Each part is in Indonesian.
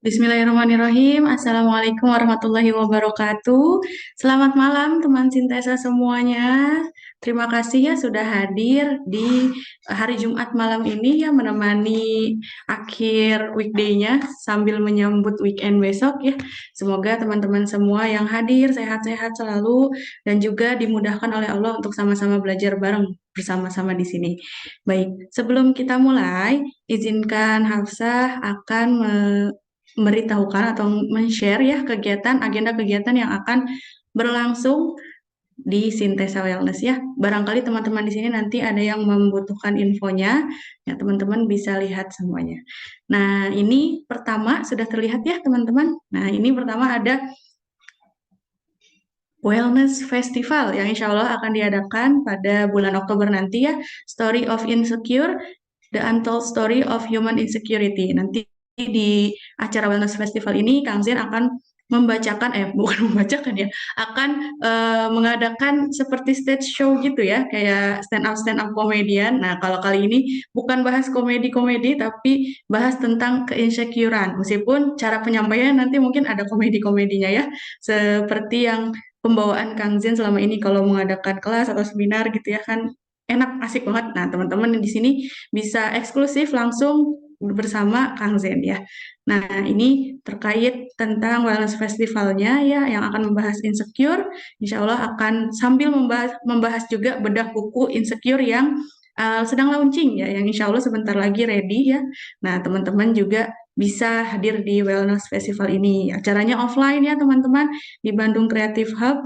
Bismillahirrahmanirrahim. Assalamualaikum warahmatullahi wabarakatuh. Selamat malam teman Sintesa semuanya. Terima kasih ya sudah hadir di hari Jumat malam ini ya menemani akhir weekday-nya sambil menyambut weekend besok ya. Semoga teman-teman semua yang hadir sehat-sehat selalu dan juga dimudahkan oleh Allah untuk sama-sama belajar bareng bersama-sama di sini. Baik, sebelum kita mulai, izinkan Hafsah akan memberitahukan atau men-share ya kegiatan agenda kegiatan yang akan berlangsung di Sintesa Wellness ya. Barangkali teman-teman di sini nanti ada yang membutuhkan infonya, ya teman-teman bisa lihat semuanya. Nah, ini pertama sudah terlihat ya teman-teman. Nah, ini pertama ada Wellness Festival yang insya Allah akan diadakan pada bulan Oktober nanti ya. Story of Insecure, The Untold Story of Human Insecurity. Nanti di acara Wellness Festival ini Kang Zen akan membacakan, bukan membacakan ya, akan mengadakan seperti stage show gitu ya, kayak stand up komedian. Nah, kalau kali ini bukan bahas komedi-komedi, tapi bahas tentang keinsecurean. Meskipun cara penyampaian nanti mungkin ada komedi-komedinya ya, seperti yang pembawaan Kang Zen selama ini kalau mengadakan kelas atau seminar gitu ya kan enak asik banget. Nah, teman-teman di sini bisa eksklusif langsung bersama Kang Zen ya. Nah, ini terkait tentang wellness festivalnya ya yang akan membahas insecure. Insya Allah akan sambil membahas juga bedah buku insecure yang sedang launching ya, yang insya Allah sebentar lagi ready ya. Nah, teman-teman juga bisa hadir di wellness festival ini. Acaranya offline ya teman-teman di Bandung Creative Hub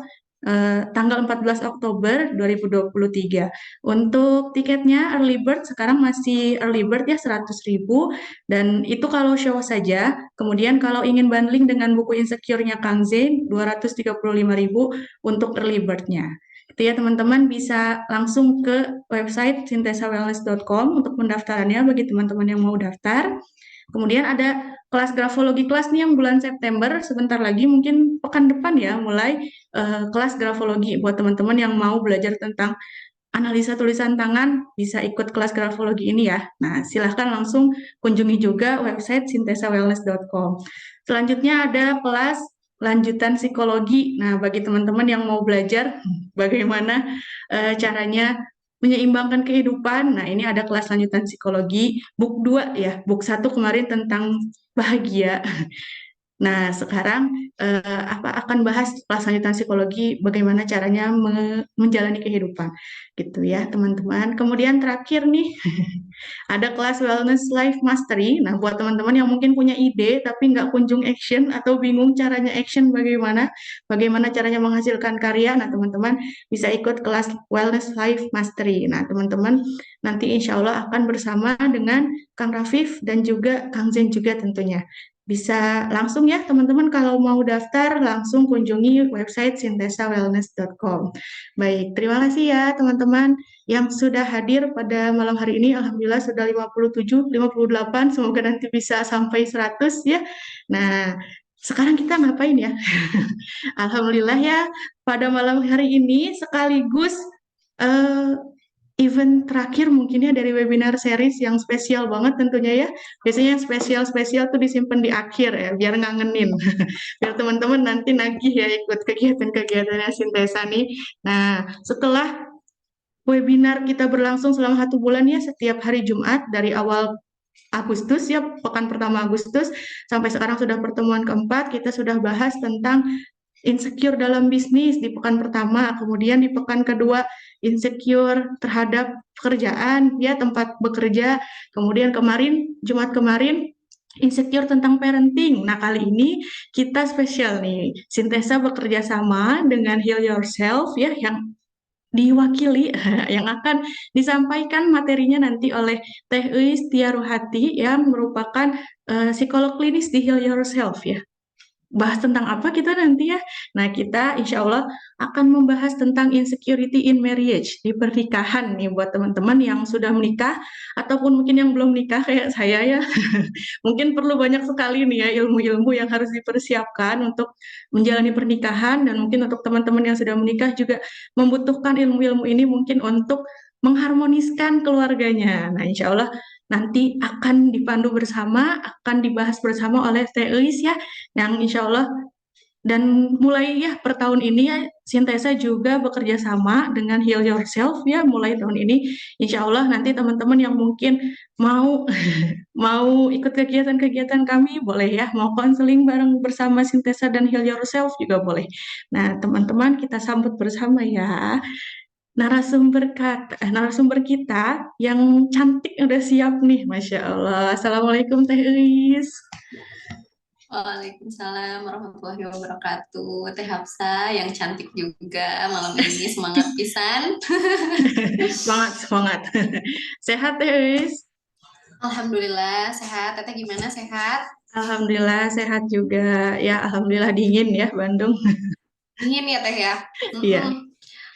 tanggal 14 Oktober 2023. Untuk tiketnya early bird sekarang masih early bird ya 100.000 dan itu kalau show saja. Kemudian kalau ingin bundling dengan buku Insecure-nya Kang Zain 235.000 untuk early bird-nya. Itu ya teman-teman bisa langsung ke website sintesawellness.com untuk pendaftarannya bagi teman-teman yang mau daftar. Kemudian ada kelas grafologi kelas nih yang bulan September sebentar lagi mungkin pekan depan ya mulai kelas grafologi buat teman-teman yang mau belajar tentang analisa tulisan tangan bisa ikut kelas grafologi ini ya. Nah, silahkan langsung kunjungi juga website sintesawellness.com. Selanjutnya ada kelas lanjutan psikologi. Nah, bagi teman-teman yang mau belajar bagaimana caranya menyeimbangkan kehidupan. Nah, ini ada kelas lanjutan psikologi book 2 ya. Book 1 kemarin tentang bahagia. Nah, sekarang akan bahas kelas lanjutan psikologi bagaimana caranya menjalani kehidupan gitu ya, teman-teman. Kemudian terakhir nih ada kelas Wellness Life Mastery. Nah, buat teman-teman yang mungkin punya ide tapi nggak kunjung action atau bingung caranya action bagaimana caranya menghasilkan karya. Nah, teman-teman bisa ikut kelas Wellness Life Mastery. Nah, teman-teman nanti insya Allah akan bersama dengan Kang Rafif dan juga Kang Zen juga tentunya. Bisa langsung ya teman-teman kalau mau daftar langsung kunjungi website sintesawellness.com. Baik, terima kasih ya teman-teman yang sudah hadir pada malam hari ini. Alhamdulillah sudah 57, 58, semoga nanti bisa sampai 100 ya. Nah, sekarang kita ngapain ya? Alhamdulillah ya, pada malam hari ini sekaligus eh, event terakhir mungkin ya dari webinar series yang spesial banget tentunya ya. Biasanya yang spesial-spesial tuh disimpan di akhir ya, biar ngangenin. Biar teman-teman nanti nagih ya ikut kegiatan-kegiatannya Sintesa nih. Nah, setelah webinar kita berlangsung selama 1 bulan ya, setiap hari Jumat dari awal Agustus ya, pekan pertama Agustus, sampai sekarang sudah pertemuan keempat, kita sudah bahas tentang insecure dalam bisnis di pekan pertama, kemudian di pekan kedua insecure terhadap pekerjaan, ya tempat bekerja, kemudian kemarin, Jumat kemarin, insecure tentang parenting. Nah, kali ini kita spesial nih, Sintesa bekerja sama dengan Heal Yourself ya, yang diwakili yang akan disampaikan materinya nanti oleh Teh Eis Tiaruhati yang merupakan psikolog klinis di Heal Yourself ya. Bahas tentang apa kita nanti ya? Nah, kita insya Allah akan membahas tentang insecurity in marriage, di pernikahan nih buat teman-teman yang sudah menikah ataupun mungkin yang belum nikah kayak saya ya. Mungkin perlu banyak sekali nih ya ilmu-ilmu yang harus dipersiapkan untuk menjalani pernikahan dan mungkin untuk teman-teman yang sudah menikah juga membutuhkan ilmu-ilmu ini mungkin untuk mengharmoniskan keluarganya. Nah, insya Allah nanti akan dipandu bersama, akan dibahas bersama oleh Teh Eis ya, yang insya Allah dan mulai ya per tahun ini ya Sintesa juga bekerja sama dengan Heal Yourself ya mulai tahun ini. Insya Allah nanti teman-teman yang mungkin mau mau ikut kegiatan-kegiatan kami boleh ya, mau konseling bareng bersama Sintesa dan Heal Yourself juga boleh. Nah, teman-teman kita sambut bersama ya narasumber kita yang cantik udah siap nih, Masya Allah. Assalamualaikum Teh Eis. Waalaikumsalam warahmatullahi wabarakatuh. Teh Hafsa yang cantik juga malam ini, semangat pisan. Semangat, semangat. Sehat Teh Eis? Alhamdulillah sehat. Teteh gimana, sehat? Alhamdulillah sehat juga. Ya, alhamdulillah dingin ya Bandung. Dingin ya Teh ya? Iya,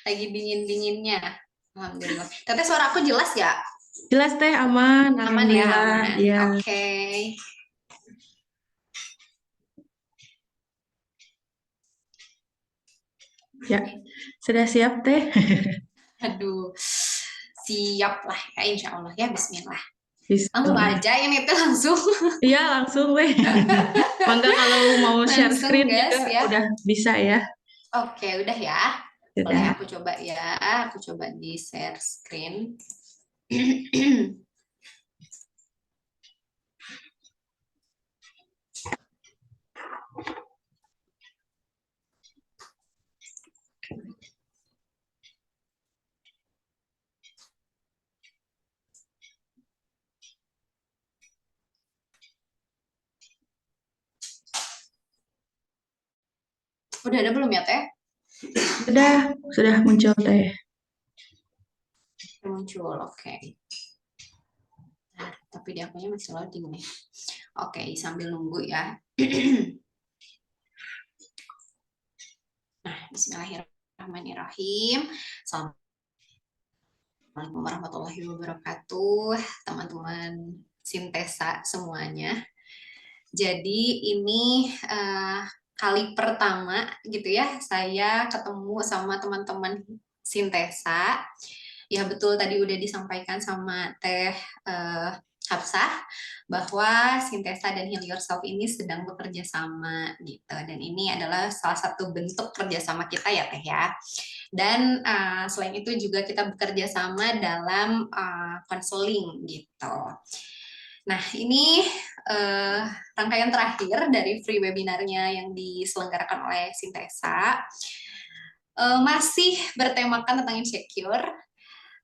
Lagi dingin-dinginnya. Alhamdulillah. Teteh suara aku jelas ya? jelas Teh aman. Aman ya, Alhamdulillah. aman. Iya, Oke. ya. Sudah siap Teh? Aduh, siap lah ya insya Allah ya, bismillah. Langsung Bismillah. aja ini tuh langsung. Iya, langsung Teh. Mangga kalau mau share Langsung screen juga gas ya. udah bisa ya. Oke, udah ya. Boleh Sudah. aku coba ya. Aku coba di share screen. Udah ada belum ya, Teh? Sudah muncul Teh. Udah muncul, oke. Nah, tapi di akunya masih loading nih. Oke, sambil nunggu ya. Nah, bismillahirrahmanirrahim. Assalamualaikum warahmatullahi wabarakatuh, teman-teman Sintesa semuanya. Jadi ini kali pertama gitu ya, saya ketemu sama teman-teman Sintesa. Ya betul tadi udah disampaikan sama Teh Hafsah bahwa Sintesa dan Heal Yourself ini sedang bekerja sama gitu. Dan ini adalah salah satu bentuk kerjasama kita ya Teh ya. Dan selain itu juga kita bekerja sama dalam konseling gitu. Nah ini uh, rangkaian terakhir dari free webinarnya yang diselenggarakan oleh Sintesa. Masih bertemakan tentang insecure.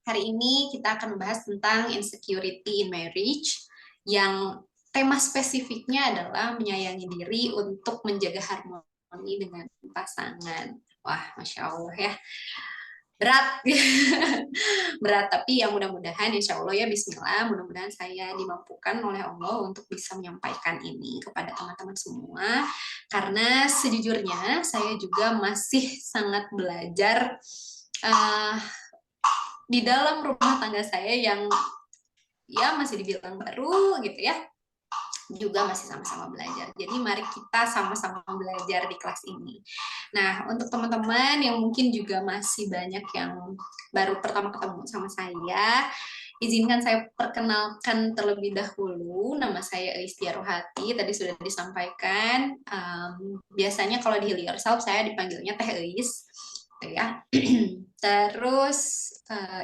Hari ini kita akan membahas tentang insecurity in marriage yang tema spesifiknya adalah menyayangi diri untuk menjaga harmoni dengan pasangan. Wah, Masya Allah ya. Berat. Berat, tapi ya mudah-mudahan insya Allah ya Bismillah, mudah-mudahan saya dimampukan oleh Allah untuk bisa menyampaikan ini kepada teman-teman semua, karena sejujurnya saya juga masih sangat belajar uh, di dalam rumah tangga saya yang ya masih dibilang baru gitu ya, juga masih sama-sama belajar. Jadi mari kita sama-sama belajar di kelas ini. Nah, untuk teman-teman yang mungkin juga masih banyak yang baru pertama ketemu sama saya, izinkan saya perkenalkan terlebih dahulu. Nama saya Eistia Rohati, tadi sudah disampaikan. Biasanya kalau di Heal Yourself saya dipanggilnya Teh Eis. Ya. Terus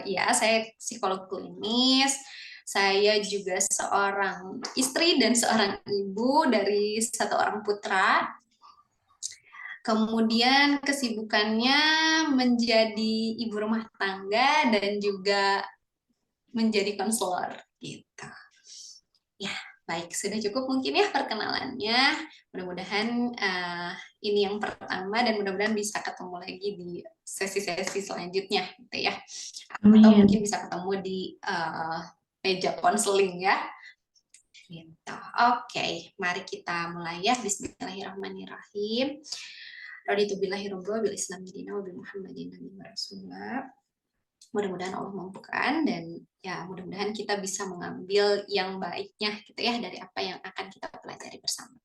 ya saya psikolog klinis, saya juga seorang istri dan seorang ibu dari satu orang putra. Kemudian kesibukannya menjadi ibu rumah tangga dan juga menjadi konselor gitu. Ya, baik, sudah cukup mungkin ya perkenalannya. Mudah-mudahan ini yang pertama dan mudah-mudahan bisa ketemu lagi di sesi-sesi selanjutnya gitu ya. Atau mungkin Amin. bisa ketemu di meja konseling ya. Gitu. Oke, mari kita mulai ya. Bismillahirrahmanirrahim. Raditu billahi rabba bil Islam dina wa bi Muhammadin nabi wa rasulullah. Mudah-mudahan Allah mampukan dan ya mudah-mudahan kita bisa mengambil yang baiknya gitu ya dari apa yang akan kita pelajari bersama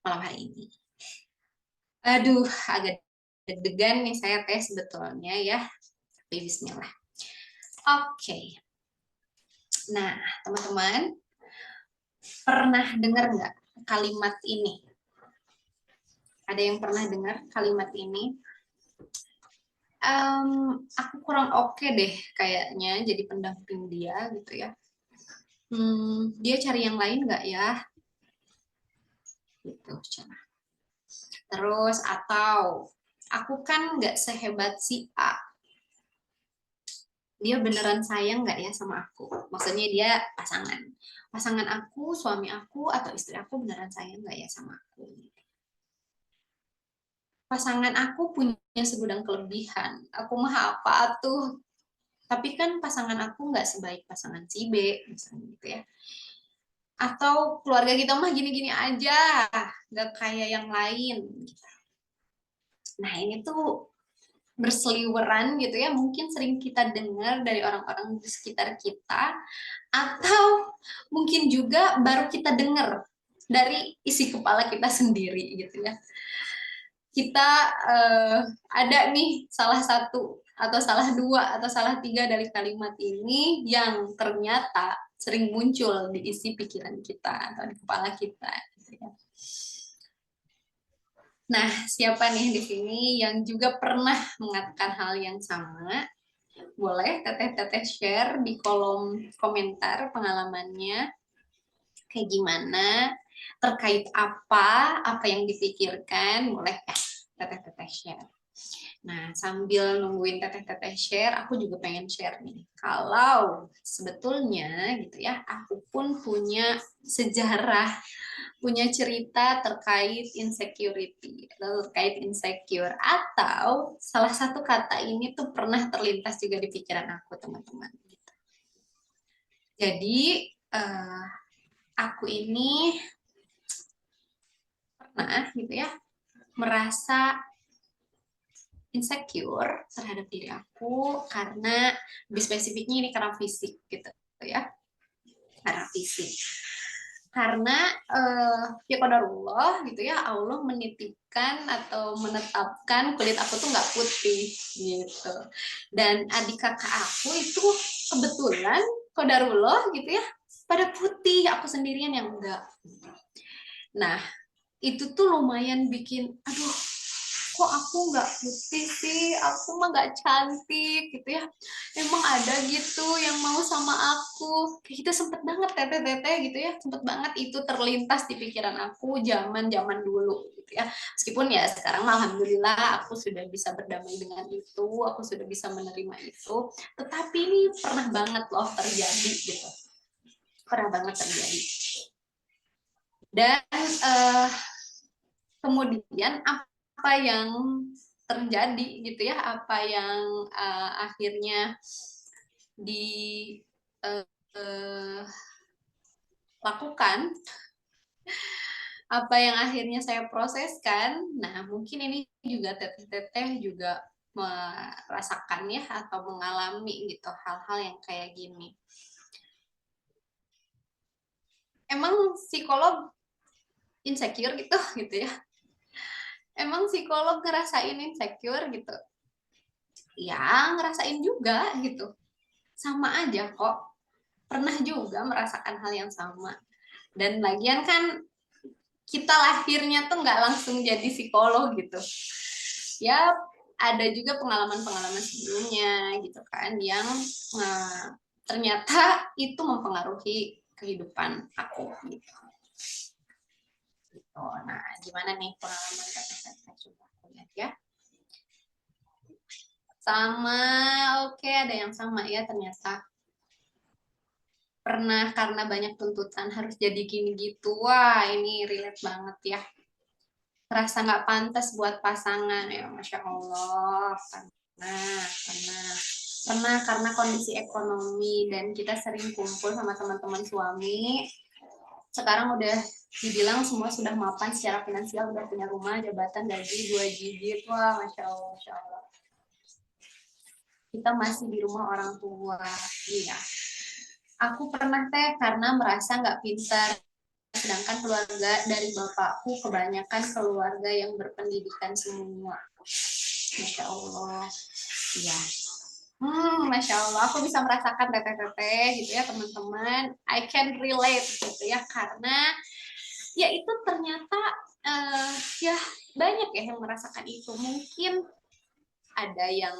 malam hari ini. Aduh, agak deg-degan nih saya Teh sebetulnya ya. Tapi bismillah. Oke. Nah, teman-teman, pernah dengar nggak kalimat ini? Ada yang pernah dengar kalimat ini? Aku kurang oke deh kayaknya jadi pendamping dia gitu ya. Dia cari yang lain nggak ya? Gitu. Terus atau aku kan nggak sehebat si A. Dia beneran sayang nggak ya sama aku? Maksudnya dia pasangan. Pasangan aku, suami aku, atau istri aku beneran sayang nggak ya sama aku? Pasangan aku punya segudang kelebihan. Aku mah apa tuh? Tapi kan pasangan aku nggak sebaik pasangan si B, misalnya gitu ya. Atau keluarga kita mah gini-gini aja, nggak kayak yang lain. Nah ini tuh berseliweran gitu ya, mungkin sering kita dengar dari orang-orang di sekitar kita, atau mungkin juga baru kita dengar dari isi kepala kita sendiri gitu ya. Kita ada nih salah satu atau salah dua atau salah tiga dari kalimat ini yang ternyata sering muncul di isi pikiran kita atau di kepala kita. Gitu ya. Nah, siapa nih di sini yang juga pernah mengatakan hal yang sama? Boleh teteh-teteh share di kolom komentar pengalamannya kayak gimana, terkait apa yang dipikirkan, boleh ya teteh-teteh share. Nah, sambil nungguin teteh-teteh share, aku juga pengen share nih. Kalau sebetulnya gitu ya, aku pun punya sejarah, punya cerita terkait insecurity, terkait insecure, atau salah satu kata ini tuh pernah terlintas juga di pikiran aku, teman-teman. Jadi, aku ini pernah gitu ya, merasa insecure terhadap diri aku karena lebih spesifiknya ini karena fisik gitu ya, karena fisik, karena ya qadarullah gitu ya, Allah menitipkan atau menetapkan kulit aku tuh nggak putih gitu, dan adik kakak aku itu kebetulan qadarullah gitu ya pada putih, aku sendirian yang enggak. Nah itu tuh lumayan bikin aduh, kok aku nggak putih sih, aku mah nggak cantik gitu ya, emang ada gitu yang mau sama aku, kayak kita sempet banget tete-tete gitu ya, sempet banget itu terlintas di pikiran aku zaman dulu gitu ya, meskipun ya sekarang alhamdulillah aku sudah bisa berdamai dengan itu, aku sudah bisa menerima itu, tetapi ini pernah banget loh terjadi gitu, pernah banget terjadi. Dan kemudian apa yang terjadi gitu ya, apa yang akhirnya dilakukan, apa yang akhirnya saya proseskan. Nah mungkin ini juga teteh-teteh juga merasakan ya atau mengalami gitu hal-hal yang kayak gini. Emang psikolog insecure gitu gitu ya, emang psikolog ngerasain insecure gitu ya, ngerasain juga gitu, sama aja kok, pernah juga merasakan hal yang sama. Dan lagian kan kita lahirnya tuh nggak langsung jadi psikolog gitu ya, ada juga pengalaman-pengalaman sebelumnya gitu kan yang ternyata itu mempengaruhi kehidupan aku gitu. Nah gimana nih pengalaman teteh-teteh, coba aku lihat ya. Sama, oke, ada yang sama ya ternyata. Pernah karena banyak tuntutan harus jadi gini gitu, wah ini relate banget ya. Merasa nggak pantas buat pasangan, ya Masya Allah. Pernah karena kondisi ekonomi dan kita sering kumpul sama teman-teman suami. Sekarang udah dibilang semua sudah mapan secara finansial, udah punya rumah, jabatan, gaji, 2 digit, wah Masya Allah, Masya Allah. Kita masih di rumah orang tua, iya. Aku pernah teh karena merasa nggak pintar, sedangkan keluarga dari bapakku kebanyakan keluarga yang berpendidikan semua. Masya Allah, iya. Masya Allah, aku bisa merasakan teteh-teteh gitu ya teman-teman. I can relate gitu ya, karena ya itu ternyata ya banyak ya yang merasakan itu. Mungkin ada yang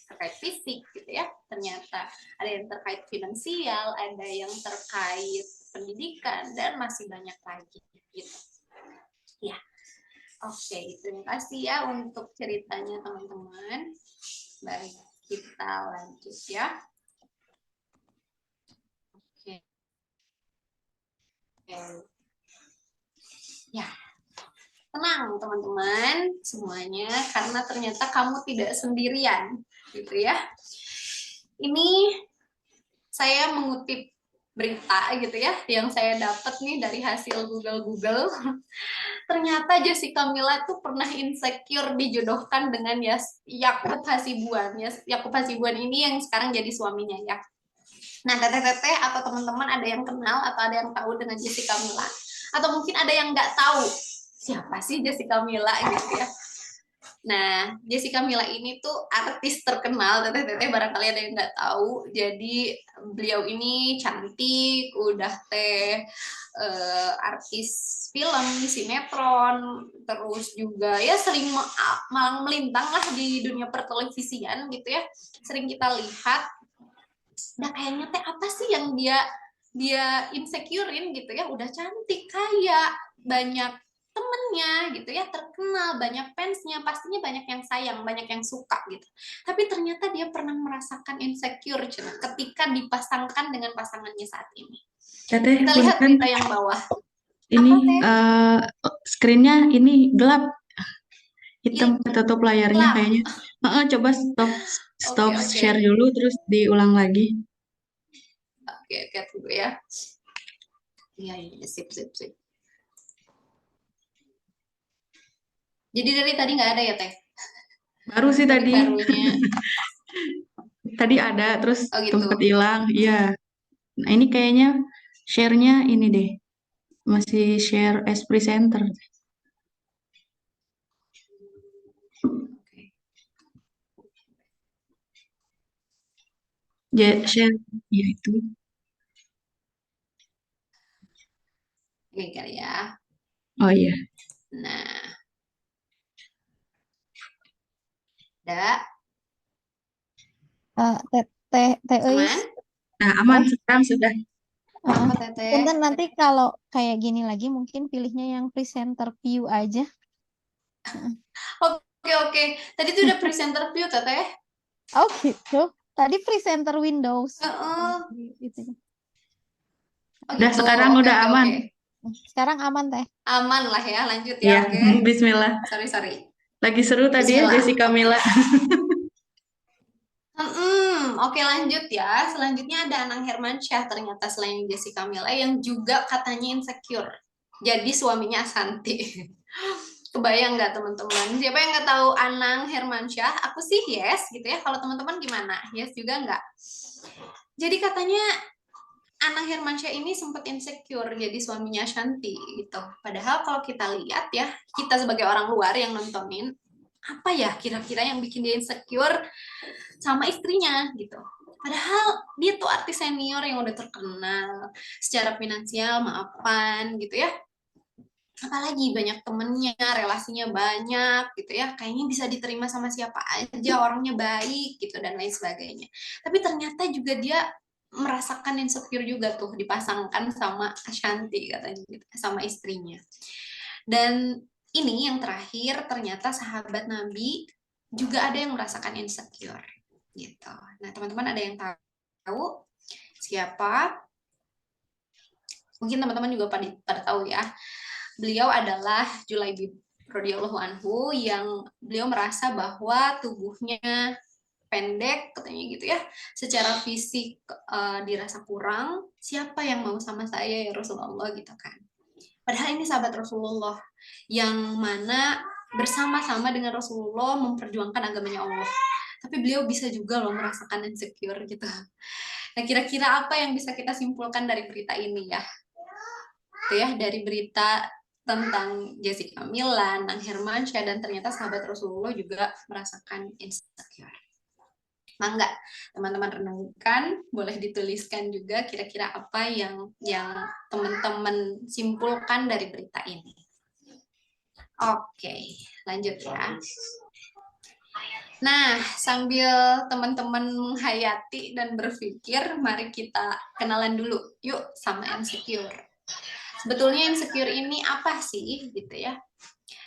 terkait fisik gitu ya, ternyata ada yang terkait finansial, ada yang terkait pendidikan, dan masih banyak lagi gitu. Ya, oke, terima kasih ya untuk ceritanya teman-teman. Baik, kita lanjut ya. Oke. Ya, tenang teman-teman semuanya, karena ternyata kamu tidak sendirian, gitu ya. Ini saya mengutip berita gitu ya, yang saya dapat nih dari hasil Google. Ternyata Jessica Mila tuh pernah insecure dijodohkan dengan Yakub Hasibuan. Yakub Hasibuan ini yang sekarang jadi suaminya ya. Nah, teteh-teteh atau teman-teman ada yang kenal atau ada yang tahu dengan Jessica Mila? Atau mungkin ada yang nggak tahu siapa sih Jessica Mila gitu ya. Nah, Jessica Mila ini tuh artis terkenal, teteh-teteh barangkali ada yang nggak tahu. Jadi beliau ini cantik, udah artis film, sinetron, terus juga ya sering malang melintang lah di dunia pertelevisian gitu ya. Sering kita lihat. Nah, kayaknya apa sih yang dia insecurein gitu ya, udah cantik, kaya, banyak temennya gitu ya, terkenal, banyak fansnya, pastinya banyak yang sayang, banyak yang suka gitu. Tapi ternyata dia pernah merasakan insecure ketika dipasangkan dengan pasangannya saat ini. Teteh, Kita lihat punten, berita yang bawah. ini Apa teh? screen-nya ini gelap, hitam Ini ketutup layarnya gelap. kayaknya. Coba stop Oke, stop oke. share dulu terus diulang lagi. Oke, tunggu ya. Iya, iya, sip. Jadi dari tadi nggak ada ya, Teh? Baru sih Tadi tadi. barunya. Tadi ada terus Oh gitu. tempat hilang. Iya. Nah, ini kayaknya share-nya ini deh. Masih share as presenter. Oke. Share ya itu. Oke kali ya. Oh iya. Nah, ada Teh Eis. aman? Nah, aman Oh, sekarang sudah. heeh. Apa Teteh? Punten nanti kalau kayak gini lagi mungkin pilihnya yang presenter view aja. Heeh. Oke. Tadi tuh udah presenter view Teteh. Oh gitu. Tadi presenter Windows. Heeh. Gitu. Oh Udah gitu. sekarang Oke, udah oke, aman. oke. Sekarang aman Teh. Aman lah ya. Lanjut ya. Iya, Oke. bismillah. Sorry. Lagi seru tadi ya Bismillah. Jessica Oke. Mila. Oke, lanjut ya. Selanjutnya ada Anang Hermansyah ternyata selain Jessica Mila yang juga katanya insecure. Jadi suaminya Ashanti. Kebayang nggak teman-teman? Siapa yang nggak tahu Anang Hermansyah? Aku sih yes gitu ya. Kalau teman-teman gimana? Yes juga nggak? Jadi katanya Anang Hermansyah ini sempat insecure jadi suaminya Shanti gitu. Padahal kalau kita lihat ya, kita sebagai orang luar yang nontonin, apa ya kira-kira yang bikin dia insecure sama istrinya gitu. Padahal dia tuh artis senior yang udah terkenal secara finansial, maafan gitu ya. Apalagi banyak temennya, relasinya banyak gitu ya. Kayaknya bisa diterima sama siapa aja, orangnya baik gitu dan lain sebagainya. Tapi ternyata juga dia merasakan insecure juga tuh dipasangkan sama Ashanti katanya gitu, sama istrinya. Dan ini yang terakhir ternyata sahabat Nabi juga ada yang merasakan insecure gitu. Nah, teman-teman ada yang tahu siapa? Mungkin teman-teman juga pada tahu ya. Beliau adalah Julaibib radhiyallahu anhu yang beliau merasa bahwa tubuhnya pendek katanya gitu ya, secara fisik dirasa kurang, siapa yang mau sama saya ya Rasulullah gitu kan. Padahal ini sahabat Rasulullah yang mana bersama-sama dengan Rasulullah memperjuangkan agamanya Allah. Tapi beliau bisa juga loh merasakan insecure gitu. Nah, kira-kira apa yang bisa kita simpulkan dari berita ini ya? Itu ya, dari berita tentang Jessica Mila, Nang Hermansyah, dan ternyata sahabat Rasulullah juga merasakan insecure. Mangga, teman-teman renungkan, boleh dituliskan juga kira-kira apa yang teman-teman simpulkan dari berita ini. Oke, lanjut ya. Nah, sambil teman-teman menghayati dan berpikir, mari kita kenalan dulu yuk sama insecure. Sebetulnya insecure ini apa sih gitu ya?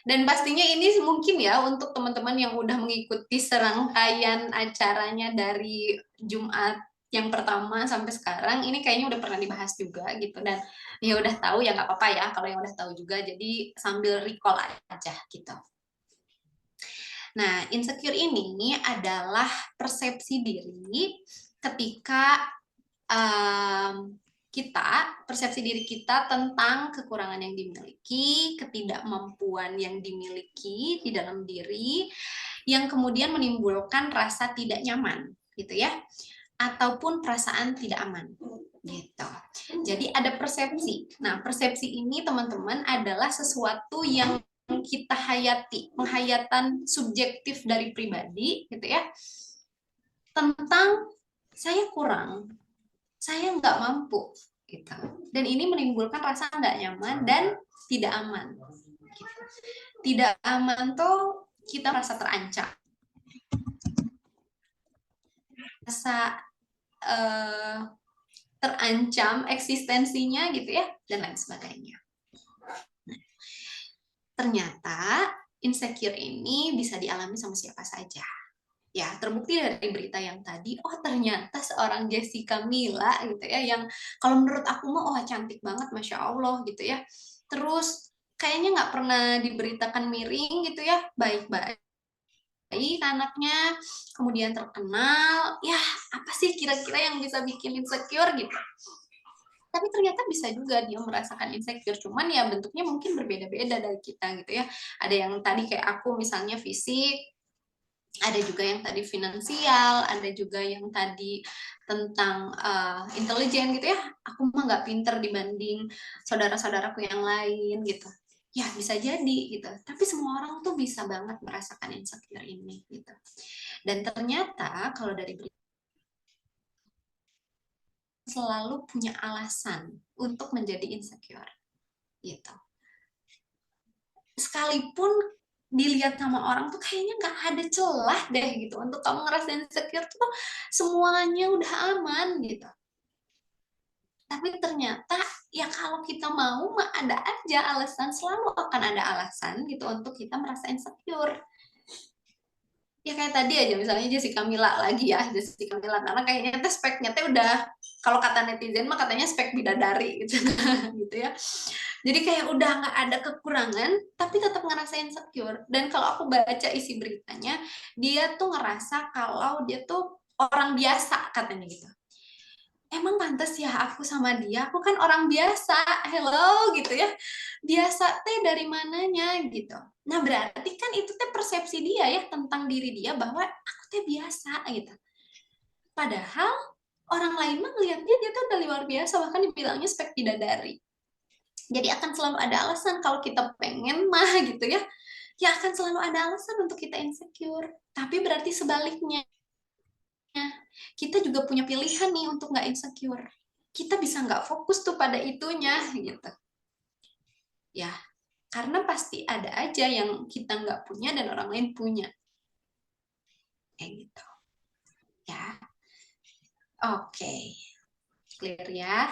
Dan pastinya ini mungkin ya untuk teman-teman yang udah mengikuti serangkaian acaranya dari Jumat yang pertama sampai sekarang, ini kayaknya udah pernah dibahas juga gitu, dan ya udah tahu ya nggak apa-apa ya kalau yang udah tahu juga, jadi sambil recall aja gitu. Nah, insecure ini adalah persepsi diri ketika persepsi diri kita tentang kekurangan yang dimiliki, ketidakmampuan yang dimiliki di dalam diri, yang kemudian menimbulkan rasa tidak nyaman, gitu ya, ataupun perasaan tidak aman, gitu. Jadi ada persepsi. Nah, persepsi ini teman-teman adalah sesuatu yang kita hayati, penghayatan subjektif dari pribadi, gitu ya, tentang saya kurang, saya nggak mampu, gitu. Dan ini menimbulkan rasa nggak nyaman dan tidak aman. Gitu. Tidak aman tuh kita merasa terancam, rasa terancam eksistensinya gitu ya, dan lain sebagainya. Nah, ternyata insecure ini bisa dialami sama siapa saja. Ya, terbukti dari berita yang tadi, oh ternyata seorang Jessica Mila gitu ya, yang kalau menurut aku mah oh cantik banget, Masya Allah gitu ya. Terus kayaknya nggak pernah diberitakan miring gitu ya, baik-baik anaknya, kemudian terkenal, ya apa sih kira-kira yang bisa bikin insecure gitu. Tapi ternyata bisa juga dia merasakan insecure, cuman ya bentuknya mungkin berbeda-beda dari kita gitu ya. Ada yang tadi kayak aku misalnya fisik, ada juga yang tadi finansial, ada juga yang tadi tentang intelijen gitu ya. Aku mah nggak pinter dibanding saudara-saudaraku yang lain gitu. Ya bisa jadi gitu. Tapi semua orang tuh bisa banget merasakan insecure ini gitu. Dan ternyata kalau dari berita selalu punya alasan untuk menjadi insecure gitu. Sekalipun dilihat sama orang tuh kayaknya nggak ada celah deh gitu untuk kamu ngerasain insecure tuh semuanya udah aman gitu. Tapi ternyata ya kalau kita mau mah ada aja alasan, selalu akan ada alasan gitu untuk kita merasa insecure. Ya kayak tadi aja misalnya Jessica Mila lagi ya, Jessica Mila, karena kayaknya teh speknya teh udah, kalau kata netizen mah katanya spek bidadari gitu, gitu ya. Jadi kayak udah nggak ada kekurangan, tapi tetap ngerasa insecure. Dan kalau aku baca isi beritanya, dia tuh ngerasa kalau dia tuh orang biasa katanya gitu. Emang pantas ya aku sama dia, aku kan orang biasa, hello gitu ya. Biasa teh dari mananya gitu. Nah berarti kan itu teh persepsi dia ya tentang diri dia bahwa aku teh biasa gitu. Padahal orang lain mah ngeliat dia tuh udah luar biasa, bahkan dibilangnya spek bidadari. Jadi akan selalu ada alasan kalau kita pengen mah gitu ya, ya akan selalu ada alasan untuk kita insecure. Tapi berarti sebaliknya, kita juga punya pilihan nih untuk nggak insecure. Kita bisa nggak fokus tuh pada itunya gitu. Ya, karena pasti ada aja yang kita nggak punya dan orang lain punya. Kayak gitu. Ya. Oke. Clear ya?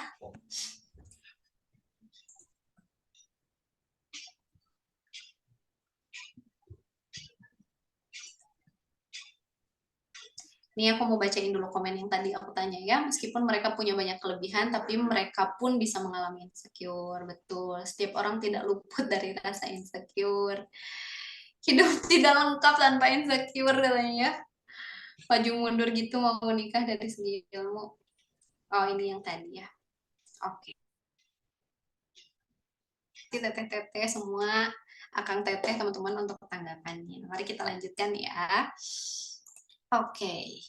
Nih aku mau bacain dulu komen yang tadi aku tanya ya. Meskipun mereka punya banyak kelebihan, tapi mereka pun bisa mengalami insecure. Betul. Setiap orang tidak luput dari rasa insecure. Hidup tidak lengkap tanpa insecure katanya ya. Maju mundur gitu mau menikah dari segi ilmu. Oh ini yang tadi ya. Oke. Teteh-teteh semua, akang teteh teman-teman untuk tanggapannya. Mari kita lanjutkan ya. Oke.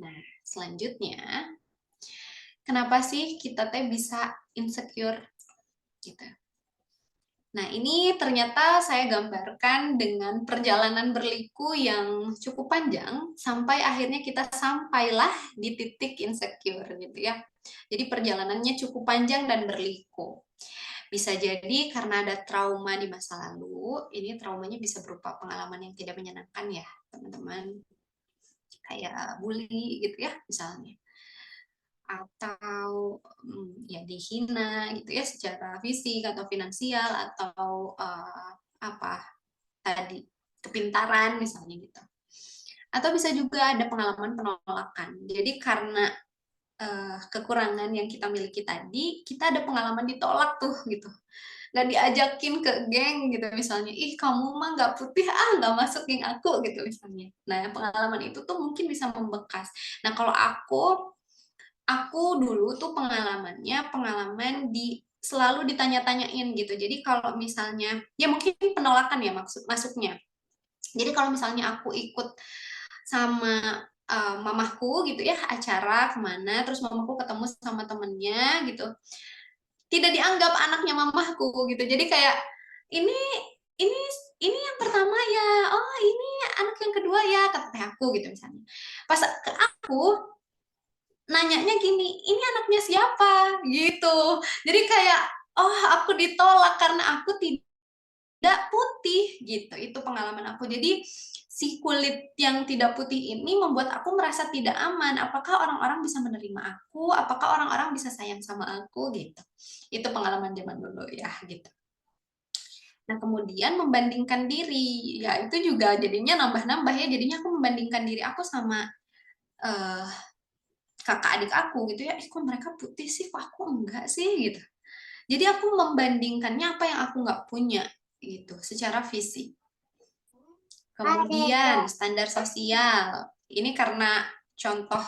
Nah, selanjutnya, kenapa sih kita teh bisa insecure gitu? Nah, ini ternyata saya gambarkan dengan perjalanan berliku yang cukup panjang sampai akhirnya kita sampailah di titik insecure gitu ya. Jadi perjalanannya cukup panjang dan berliku. Bisa jadi karena ada trauma di masa lalu, ini traumanya bisa berupa pengalaman yang tidak menyenangkan ya, teman-teman. Kayak bully gitu ya, misalnya. Atau ya dihina gitu ya secara fisik atau finansial atau apa tadi kepintaran misalnya gitu. Atau bisa juga ada pengalaman penolakan. Jadi karena kekurangan yang kita miliki tadi, kita ada pengalaman ditolak tuh gitu. Nggak diajakin ke geng gitu misalnya, ih kamu mah nggak putih nggak masuk geng aku gitu misalnya. Nah pengalaman itu tuh mungkin bisa membekas. Nah kalau aku dulu tuh pengalaman selalu ditanya-tanyain gitu. Jadi kalau misalnya ya mungkin penolakan ya masuknya. Jadi kalau misalnya aku ikut sama mamaku gitu ya acara kemana, terus mamaku ketemu sama temennya gitu, tidak dianggap anaknya mamaku gitu. Jadi kayak ini ini ini yang pertama ya, oh ini anak yang kedua ya, kata teh aku gitu misalnya. Pas ke aku nanyanya gini, ini anaknya siapa? Gitu. Jadi kayak, oh aku ditolak karena aku tidak putih gitu. Itu pengalaman aku. Jadi si kulit yang tidak putih ini membuat aku merasa tidak aman. Apakah orang-orang bisa menerima aku? Apakah orang-orang bisa sayang sama aku gitu. Itu pengalaman zaman dulu ya gitu. Nah, kemudian membandingkan diri. Ya, itu juga jadinya nambah-nambah ya. Jadinya aku membandingkan diri aku sama kakak adik aku gitu ya, kok mereka putih sih, kok aku enggak sih gitu. Jadi aku membandingkannya apa yang aku nggak punya gitu, secara fisik. Kemudian standar sosial, ini karena contoh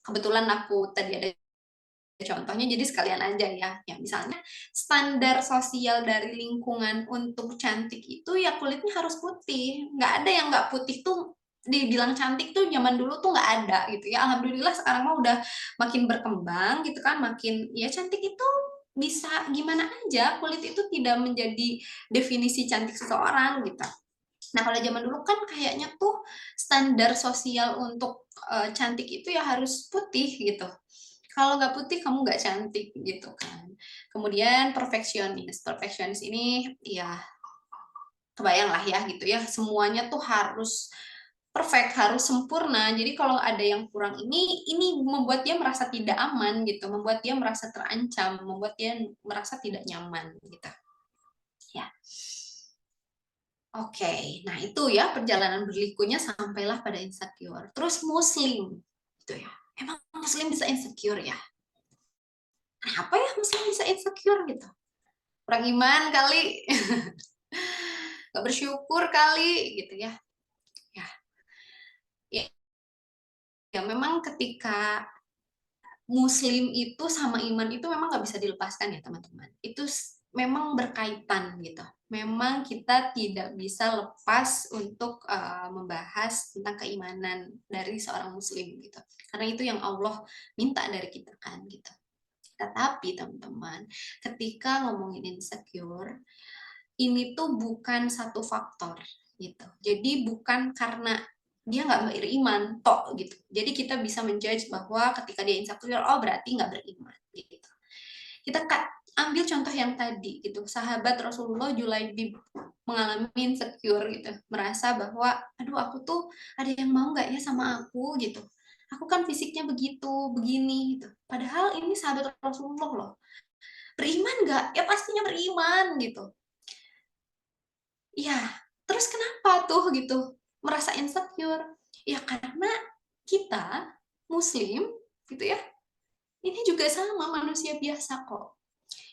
kebetulan aku tadi ada contohnya, jadi sekalian aja ya. Ya misalnya standar sosial dari lingkungan untuk cantik itu ya kulitnya harus putih, nggak ada yang nggak putih tuh dibilang cantik tuh zaman dulu tuh nggak ada gitu ya. Alhamdulillah sekarang mah udah makin berkembang gitu kan, makin ya cantik itu bisa gimana aja, kulit itu tidak menjadi definisi cantik seseorang gitu. Nah kalau zaman dulu kan kayaknya tuh standar sosial untuk cantik itu ya harus putih gitu. Kalau nggak putih kamu nggak cantik gitu kan. Kemudian perfeksionis ini ya kebayang lah ya gitu ya, semuanya tuh harus perfect, harus sempurna. Jadi kalau ada yang kurang ini membuat dia merasa tidak aman gitu, membuat dia merasa terancam, membuat dia merasa tidak nyaman gitu. Ya. Oke, nah itu ya perjalanan berlikunya sampailah pada insecure. Terus muslim gitu ya. Emang muslim bisa insecure ya? Kenapa ya muslim bisa insecure gitu? Kurang iman kali, nggak bersyukur kali gitu ya. Ya, ya, ya memang ketika muslim itu sama iman itu memang nggak bisa dilepaskan ya teman-teman. Itu memang berkaitan gitu. Memang kita tidak bisa lepas untuk membahas tentang keimanan dari seorang muslim gitu. Karena itu yang Allah minta dari kita kan gitu. Tetapi teman-teman, ketika ngomongin insecure, ini tuh bukan satu faktor gitu. Jadi bukan karena dia nggak beriman tok gitu. Jadi kita bisa menjudge bahwa ketika dia insecure, oh berarti nggak beriman gitu. Kita ambil contoh yang tadi gitu, sahabat Rasulullah Julaibib mengalami insecure gitu, merasa bahwa aduh aku tuh ada yang mau nggak ya sama aku gitu. Aku kan fisiknya begitu, begini gitu. Padahal ini sahabat Rasulullah loh. Beriman nggak? Ya pastinya beriman gitu. Ya, terus kenapa tuh gitu merasa insecure? Ya karena kita muslim gitu ya. Ini juga sama manusia biasa kok.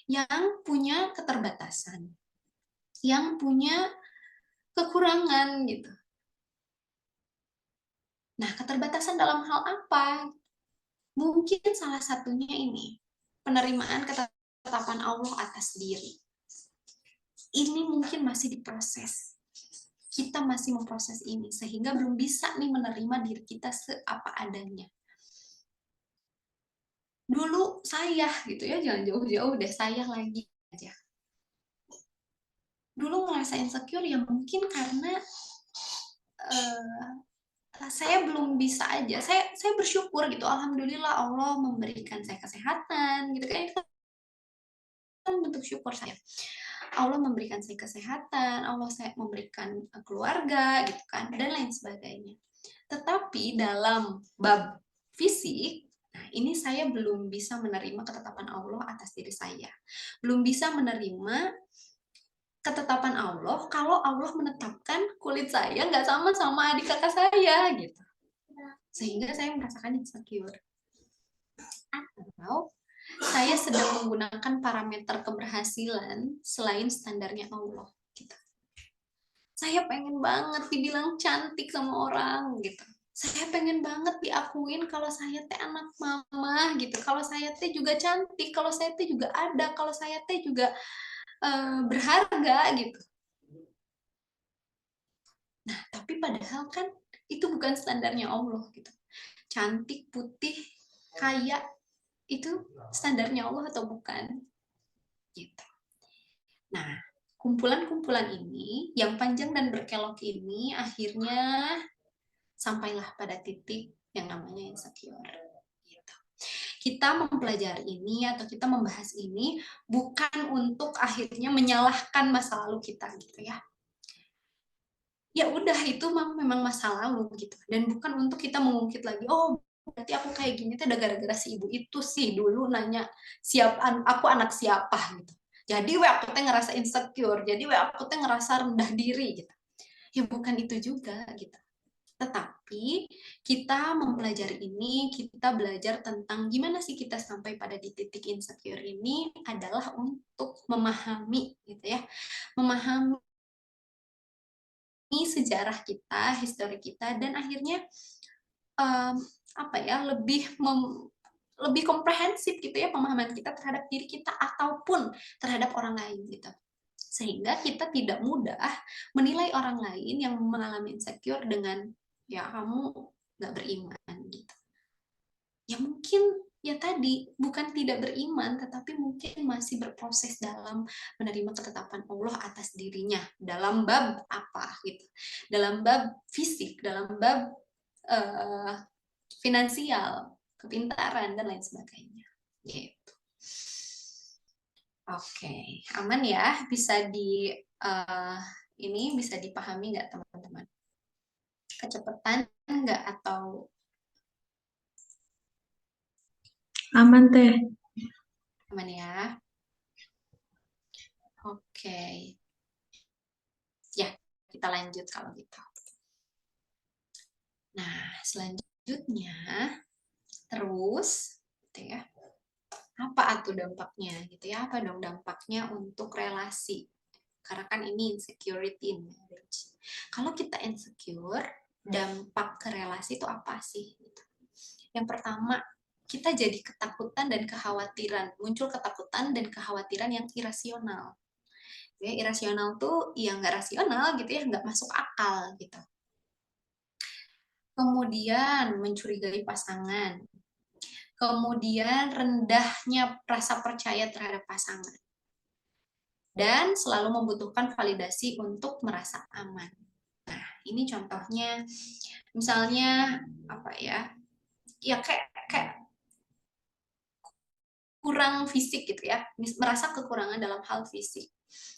Yang punya keterbatasan, yang punya kekurangan gitu. Nah, keterbatasan dalam hal apa? Mungkin salah satunya ini, penerimaan ketetapan Allah atas diri. Ini mungkin masih diproses. Kita masih memproses ini, sehingga belum bisa nih menerima diri kita seapa adanya. Dulu saya gitu ya, jangan jauh-jauh deh, saya lagi aja. dulu ngerasa insecure ya mungkin karena saya belum bisa aja. Saya bersyukur gitu, alhamdulillah Allah memberikan saya kesehatan gitu kan, itu kan bentuk syukur saya. Allah memberikan saya kesehatan, Allah saya memberikan keluarga gitu kan, dan lain sebagainya. Tetapi dalam bab fisik, nah ini saya belum bisa menerima ketetapan Allah atas diri saya. Belum bisa menerima ketetapan Allah kalau Allah menetapkan kulit saya nggak sama adik kakak saya gitu. Sehingga saya merasakan insecure. Atau saya sedang menggunakan parameter keberhasilan selain standarnya Allah gitu. Saya pengen banget dibilang cantik sama orang gitu. Saya pengen banget diakuin kalau saya teh anak mama gitu. Kalau saya teh juga cantik, kalau saya teh juga ada, kalau saya teh juga berharga gitu. Nah, tapi padahal kan itu bukan standarnya Allah gitu. Cantik, putih, kaya, itu standarnya Allah atau bukan? Gitu. Nah, kumpulan-kumpulan ini, yang panjang dan berkelok ini, akhirnya sampailah pada titik yang namanya insecure. Gitu. Kita mempelajari ini atau kita membahas ini bukan untuk akhirnya menyalahkan masa lalu kita gitu ya. Ya udah itu memang masa lalu gitu, dan bukan untuk kita mengungkit lagi, oh berarti aku kayak gini tuh gara-gara si ibu itu sih dulu nanya aku anak siapa gitu, jadi aku tuh ngerasa insecure, jadi aku tuh ngerasa rendah diri gitu. Ya bukan itu juga gitu. Tetapi kita mempelajari ini, kita belajar tentang gimana sih kita sampai pada di titik insecure ini adalah untuk memahami gitu ya, memahami sejarah kita, histori kita, dan akhirnya lebih komprehensif gitu ya pemahaman kita terhadap diri kita ataupun terhadap orang lain gitu. Sehingga kita tidak mudah menilai orang lain yang mengalami insecure dengan ya kamu nggak beriman gitu. Ya mungkin ya tadi bukan tidak beriman, tetapi mungkin masih berproses dalam menerima ketetapan Allah atas dirinya dalam bab apa gitu, dalam bab fisik, dalam bab finansial, kepintaran dan lain sebagainya gitu. Oke, aman ya, bisa ini bisa dipahami nggak teman-teman? Kecepatan nggak atau Aman teh. aman ya? Oke. Ya, kita lanjut kalau gitu. Nah, selanjutnya terus gitu ya. Apa tuh dampaknya gitu ya? Apa dong dampaknya untuk relasi? Karena kan ini insecurity in marriage. Kalau kita insecure, dampak ke relasi itu apa sih? Gitu. Yang pertama, kita jadi ketakutan dan kekhawatiran. Muncul ketakutan dan kekhawatiran yang irasional. Ya, irasional tuh yang nggak rasional gitu ya, nggak masuk akal gitu. Kemudian mencurigai pasangan. Kemudian rendahnya rasa percaya terhadap pasangan. Dan selalu membutuhkan validasi untuk merasa aman. Nah, ini contohnya misalnya apa ya? Ya kayak kurang fisik gitu ya, merasa kekurangan dalam hal fisik.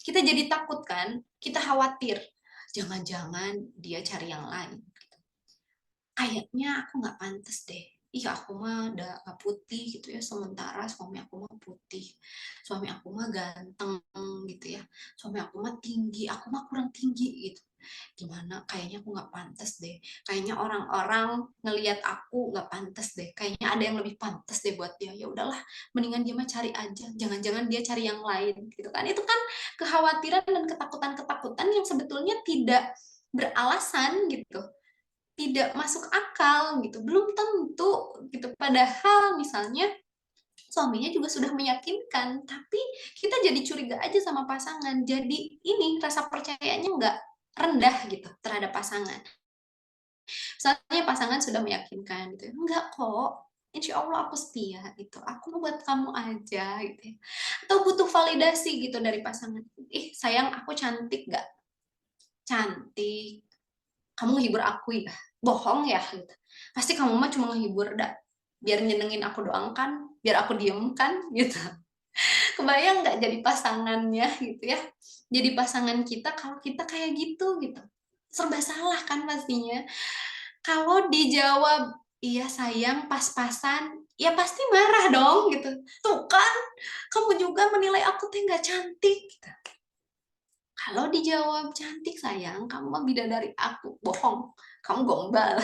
Kita jadi takut kan, kita khawatir, jangan-jangan dia cari yang lain. Kayaknya aku nggak pantas deh. Iya aku mah udah gak putih gitu ya, sementara suami aku mah putih, suami aku mah ganteng gitu ya, suami aku mah tinggi, aku mah kurang tinggi gitu. Gimana, kayaknya aku nggak pantas deh, kayaknya orang-orang ngelihat aku nggak pantas deh, kayaknya ada yang lebih pantas deh buat dia. Ya udahlah, mendingan dia mah cari aja, jangan-jangan dia cari yang lain gitu kan. Itu kan kekhawatiran dan ketakutan-ketakutan yang sebetulnya tidak beralasan gitu, tidak masuk akal gitu, belum tentu gitu. Padahal misalnya suaminya juga sudah meyakinkan, tapi kita jadi curiga aja sama pasangan. Jadi ini rasa percayanya nggak rendah gitu terhadap pasangan. Misalnya pasangan sudah meyakinkan gitu, enggak kok, insya Allah aku setia gitu, aku mau buat kamu aja gitu ya. Atau butuh validasi gitu dari pasangan. Ih, sayang, aku cantik gak? Cantik. Kamu ngehibur aku ya? Bohong ya? Gitu. Pasti kamu mah cuma ngehibur, dah. Biar nyenengin aku doang kan? Biar aku diem kan? Gitu. Kebayang nggak jadi pasangannya gitu ya? Jadi pasangan kita kalau kita kayak gitu gitu. Serba salah kan pastinya. Kalau dijawab, iya sayang, pas-pasan, ya pasti marah dong gitu. Tuh kan, kamu juga menilai aku teh nggak cantik. Gitu. Kalau dijawab cantik sayang, kamu mah bidadari aku, bohong, kamu gombal.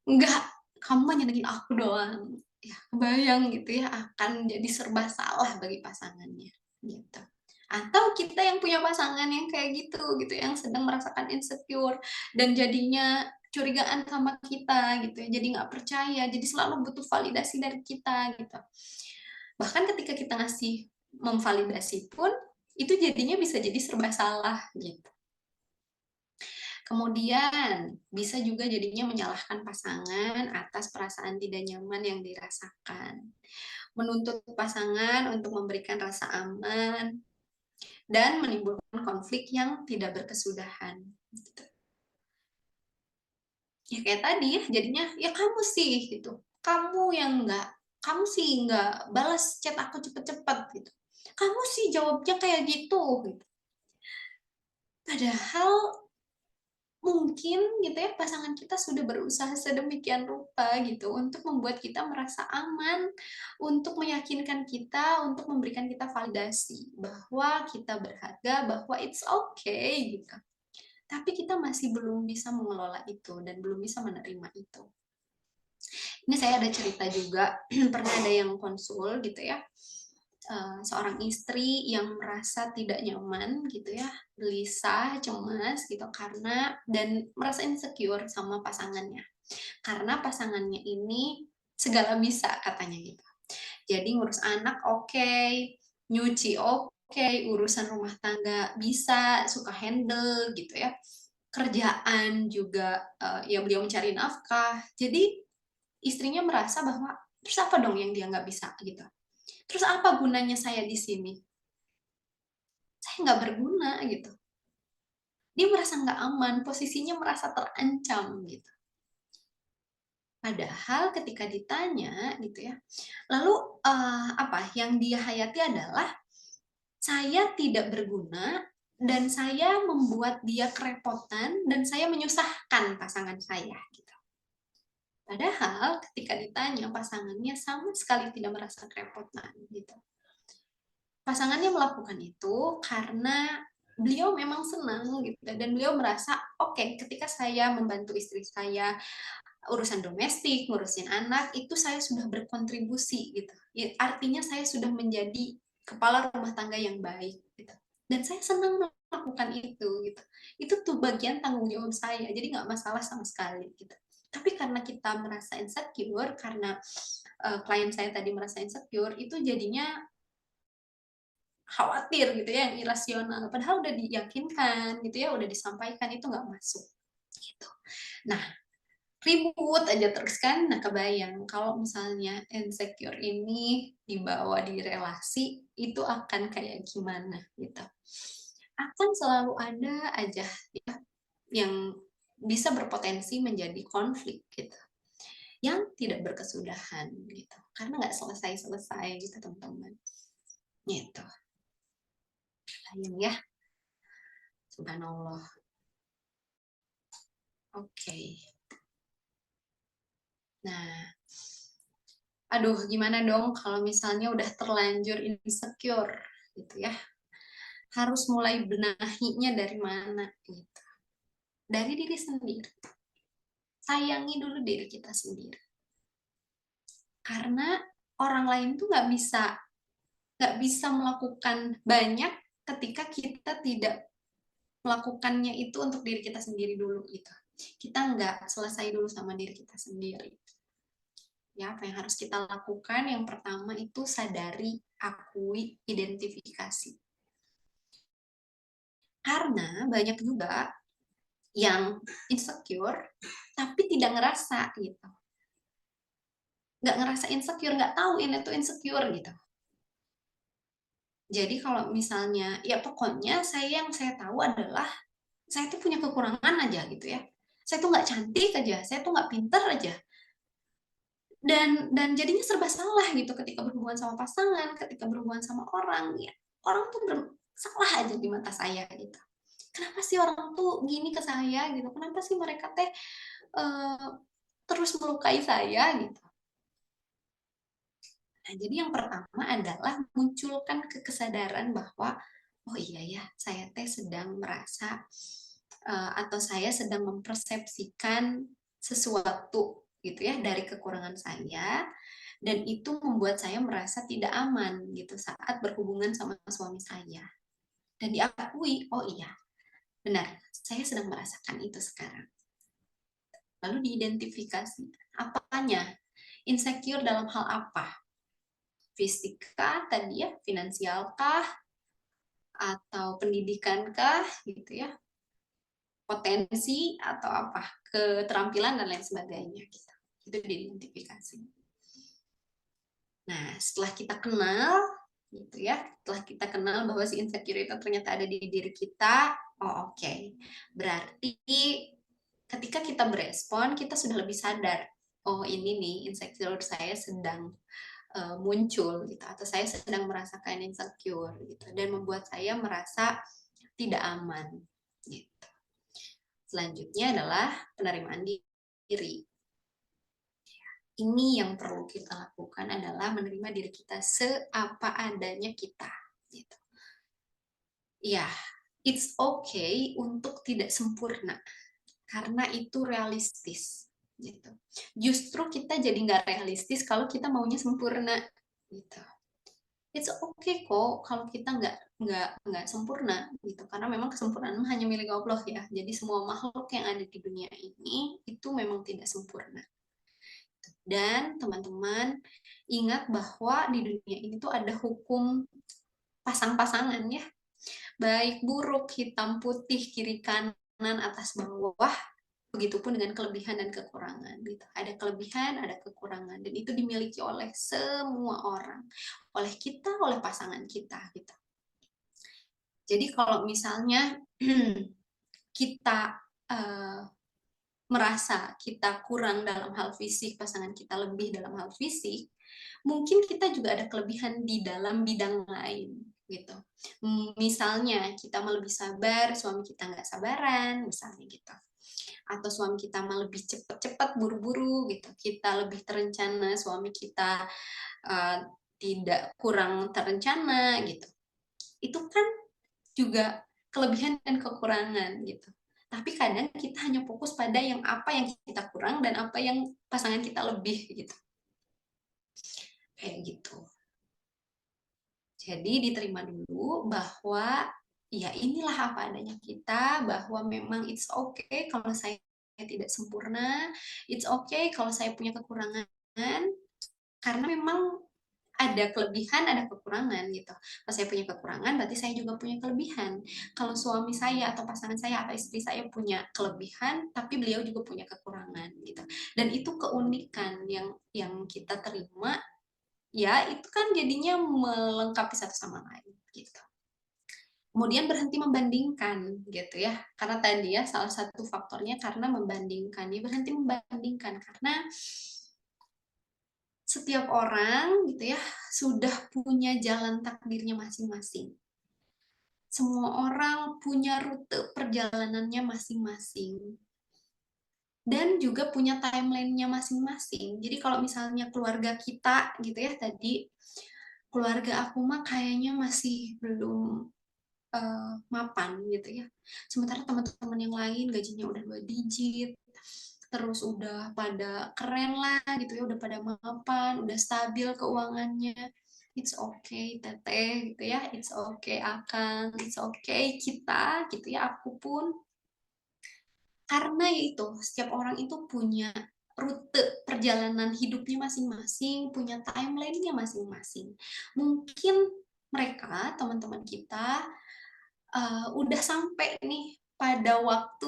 Enggak, kamu mah nyenengin aku doang. Ya, kebayang gitu ya, akan jadi serba salah bagi pasangannya gitu. Atau kita yang punya pasangan yang kayak gitu yang sedang merasakan insecure dan jadinya curigaan sama kita gitu ya, jadi nggak percaya, jadi selalu butuh validasi dari kita gitu. Bahkan ketika kita ngasih memvalidasi pun itu jadinya bisa jadi serba salah gitu. Kemudian bisa juga jadinya menyalahkan pasangan atas perasaan tidak nyaman yang dirasakan. Menuntut pasangan untuk memberikan rasa aman dan menimbulkan konflik yang tidak berkesudahan. Gitu. Ya kayak tadi ya, jadinya ya kamu sih gitu. Kamu sih nggak balas chat aku cepet-cepet gitu. Kamu sih jawabnya kayak gitu. Padahal mungkin gitu ya pasangan kita sudah berusaha sedemikian rupa gitu untuk membuat kita merasa aman, untuk meyakinkan kita, untuk memberikan kita validasi bahwa kita berharga, bahwa it's okay gitu. Tapi kita masih belum bisa mengelola itu dan belum bisa menerima itu. Ini saya ada cerita juga, pernah ada yang konsul gitu ya, seorang istri yang merasa tidak nyaman gitu ya, gelisah, cemas gitu karena dan merasa insecure sama pasangannya. Karena pasangannya ini segala bisa katanya gitu. Jadi ngurus anak oke, nyuci oke, urusan rumah tangga bisa, suka handle gitu ya. Kerjaan juga ya beliau mencari nafkah. Jadi istrinya merasa bahwa terus apa dong yang dia nggak bisa gitu. Terus apa gunanya saya di sini? Saya nggak berguna gitu. Dia merasa nggak aman, posisinya merasa terancam gitu. Padahal ketika ditanya gitu ya, lalu apa yang dia hayati adalah saya tidak berguna dan saya membuat dia kerepotan dan saya menyusahkan pasangan saya gitu. Padahal ketika ditanya pasangannya sama sekali tidak merasa kerepotan gitu. Pasangannya melakukan itu karena beliau memang senang gitu dan beliau merasa oke, ketika saya membantu istri saya urusan domestik, ngurusin anak, itu saya sudah berkontribusi gitu. Ya, artinya saya sudah menjadi kepala rumah tangga yang baik gitu. Dan saya senang melakukan itu gitu. Itu tuh bagian tanggung jawab saya. Jadi nggak masalah sama sekali gitu. Tapi karena kita merasa insecure, karena klien saya tadi merasa insecure, itu jadinya khawatir gitu ya, yang irasional. Padahal udah diyakinkan gitu ya, udah disampaikan, itu nggak masuk gitu. Nah, ribut aja terus kan. Nah, kebayang kalau misalnya insecure ini dibawa di relasi, itu akan kayak gimana gitu. Akan selalu ada aja ya, yang bisa berpotensi menjadi konflik gitu. Yang tidak berkesudahan gitu. Karena nggak selesai-selesai gitu teman-teman. Gitu. Sayang ya. Subhanallah. Oke. Nah, aduh gimana dong kalau misalnya udah terlanjur insecure gitu ya. Harus mulai benahinya dari mana gitu. Dari diri sendiri. Sayangi dulu diri kita sendiri. Karena orang lain tuh nggak bisa melakukan banyak ketika kita tidak melakukannya itu untuk diri kita sendiri dulu gitu. Kita nggak selesai dulu sama diri kita sendiri. Ya, apa yang harus kita lakukan? Yang pertama itu sadari, akui, identifikasi. Karena banyak juga yang insecure tapi tidak ngerasa gitu. Nggak ngerasa insecure, nggak tahu ini tuh insecure gitu. Jadi kalau misalnya, ya pokoknya yang saya tahu adalah saya tuh punya kekurangan aja gitu ya. Saya tuh nggak cantik aja, saya tuh nggak pinter aja. Dan jadinya serba salah gitu ketika berhubungan sama pasangan, ketika berhubungan sama orang, ya orang tuh salah aja di mata saya gitu. Kenapa sih orang tuh gini ke saya gitu? Kenapa sih mereka teh terus melukai saya gitu? Nah, jadi yang pertama adalah munculkan kesadaran bahwa oh iya ya, saya teh sedang merasa atau saya sedang mempersepsikan sesuatu gitu ya dari kekurangan saya, dan itu membuat saya merasa tidak aman gitu saat berhubungan sama suami saya. Dan diakui, oh iya, benar, saya sedang merasakan itu sekarang. Lalu diidentifikasi, apanya? Insecure dalam hal apa? Fisik kah tadi ya, finansial kah, atau pendidikan kah gitu ya, potensi atau apa, keterampilan dan lain sebagainya gitu. Itu diidentifikasi. Nah, setelah kita kenal gitu ya, setelah kita kenal bahwa si insecure itu ternyata ada di diri kita, oh oke. Berarti ketika kita berespon, kita sudah lebih sadar, oh ini nih insecure saya sedang muncul gitu, atau saya sedang merasakan insecure gitu, dan membuat saya merasa tidak aman gitu. Selanjutnya adalah penerimaan diri. Ini yang perlu kita lakukan adalah menerima diri kita seapa adanya kita gitu. Ya, it's okay untuk tidak sempurna karena itu realistis gitu. Justru kita jadi nggak realistis kalau kita maunya sempurna gitu. It's okay kok kalau kita nggak sempurna gitu, karena memang kesempurnaan hanya milik Allah ya. Jadi semua makhluk yang ada di dunia ini itu memang tidak sempurna. Dan teman-teman ingat bahwa di dunia ini tuh ada hukum pasang-pasangan ya, baik buruk, hitam putih, kiri kanan, atas bawah. Begitupun dengan kelebihan dan kekurangan gitu. Ada kelebihan, ada kekurangan, dan itu dimiliki oleh semua orang, oleh kita, oleh pasangan kita gitu. Jadi kalau misalnya kita merasa kita kurang dalam hal fisik, pasangan kita lebih dalam hal fisik, mungkin kita juga ada kelebihan di dalam bidang lain gitu. Misalnya kita mau lebih sabar, suami kita nggak sabaran, misalnya gitu. Atau suami kita mah lebih cepat-cepat, buru-buru gitu, kita lebih terencana, suami kita tidak kurang terencana gitu. Itu kan juga kelebihan dan kekurangan gitu. Tapi kadang kita hanya fokus pada apa yang kita kurang dan apa yang pasangan kita lebih gitu. Kayak gitu. Jadi diterima dulu bahwa ya inilah apa adanya kita, bahwa memang it's okay kalau saya tidak sempurna, it's okay kalau saya punya kekurangan, karena memang ada kelebihan, ada kekurangan gitu. Kalau saya punya kekurangan, berarti saya juga punya kelebihan. Kalau suami saya atau pasangan saya atau istri saya punya kelebihan, tapi beliau juga punya kekurangan gitu. Dan itu keunikan yang kita terima, ya itu kan jadinya melengkapi satu sama lain gitu. Kemudian berhenti membandingkan gitu ya, karena tadi ya salah satu faktornya karena membandingkan. Ya berhenti membandingkan karena setiap orang gitu ya sudah punya jalan takdirnya masing-masing. Semua orang punya rute perjalanannya masing-masing. Dan juga punya timeline-nya masing-masing. Jadi kalau misalnya keluarga kita gitu ya tadi, keluarga aku mah kayaknya masih belum mapan gitu ya. Sementara teman-teman yang lain gajinya udah 2 digit, terus udah pada keren lah gitu ya, udah pada mapan, udah stabil keuangannya. It's okay teteh gitu ya, it's okay akang, it's okay kita gitu ya, aku pun. Karena itu setiap orang itu punya rute perjalanan hidupnya masing-masing, punya timeline-nya masing-masing. Mungkin mereka, teman-teman kita, udah sampai nih pada waktu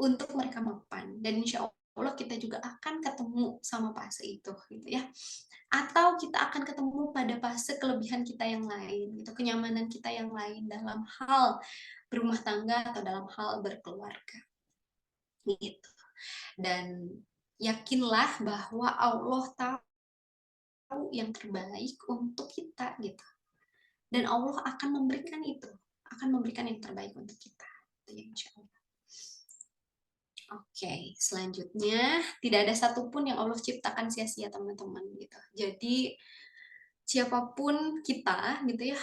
untuk mereka mapan, dan insya Allah kita juga akan ketemu sama fase itu gitu ya. Atau kita akan ketemu pada fase kelebihan kita yang lain gitu, kenyamanan kita yang lain dalam hal berumah tangga atau dalam hal berkeluarga gitu. Dan yakinlah bahwa Allah tahu yang terbaik untuk kita gitu. Dan Allah akan memberikan itu, akan memberikan yang terbaik untuk kita. Insya Allah. Oke, selanjutnya tidak ada satupun yang Allah ciptakan sia-sia teman-teman gitu. Jadi siapapun kita gitu ya,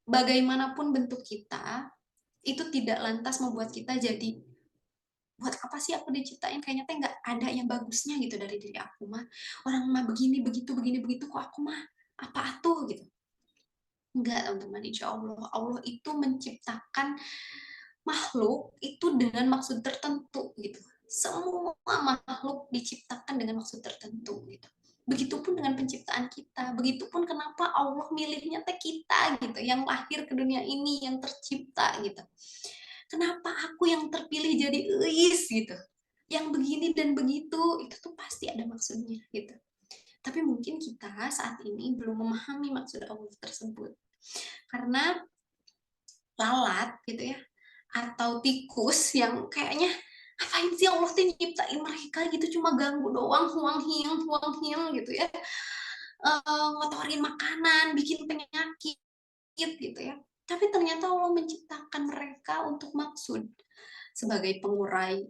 bagaimanapun bentuk kita, itu tidak lantas membuat kita jadi buat apa sih aku diciptain, kayaknya teh nggak ada yang bagusnya gitu dari diri aku mah. Orang mah begini begitu kok aku mah apa atuh gitu. Enggak teman-teman, insya Allah Allah itu menciptakan makhluk itu dengan maksud tertentu gitu. Semua makhluk diciptakan dengan maksud tertentu gitu. Begitupun dengan penciptaan kita. Begitupun kenapa Allah milihnya teh kita gitu, yang lahir ke dunia ini, yang tercipta gitu. Kenapa aku yang terpilih jadi eis gitu. Yang begini dan begitu, itu tuh pasti ada maksudnya gitu. Tapi mungkin kita saat ini belum memahami maksud Allah tersebut. Karena lalat gitu ya, atau tikus yang kayaknya ngapain sih Allah tuh nyiptain mereka gitu, cuma ganggu doang, huang hiang gitu ya, ngotorin makanan, bikin penyakit gitu ya. Tapi ternyata Allah menciptakan mereka untuk maksud sebagai pengurai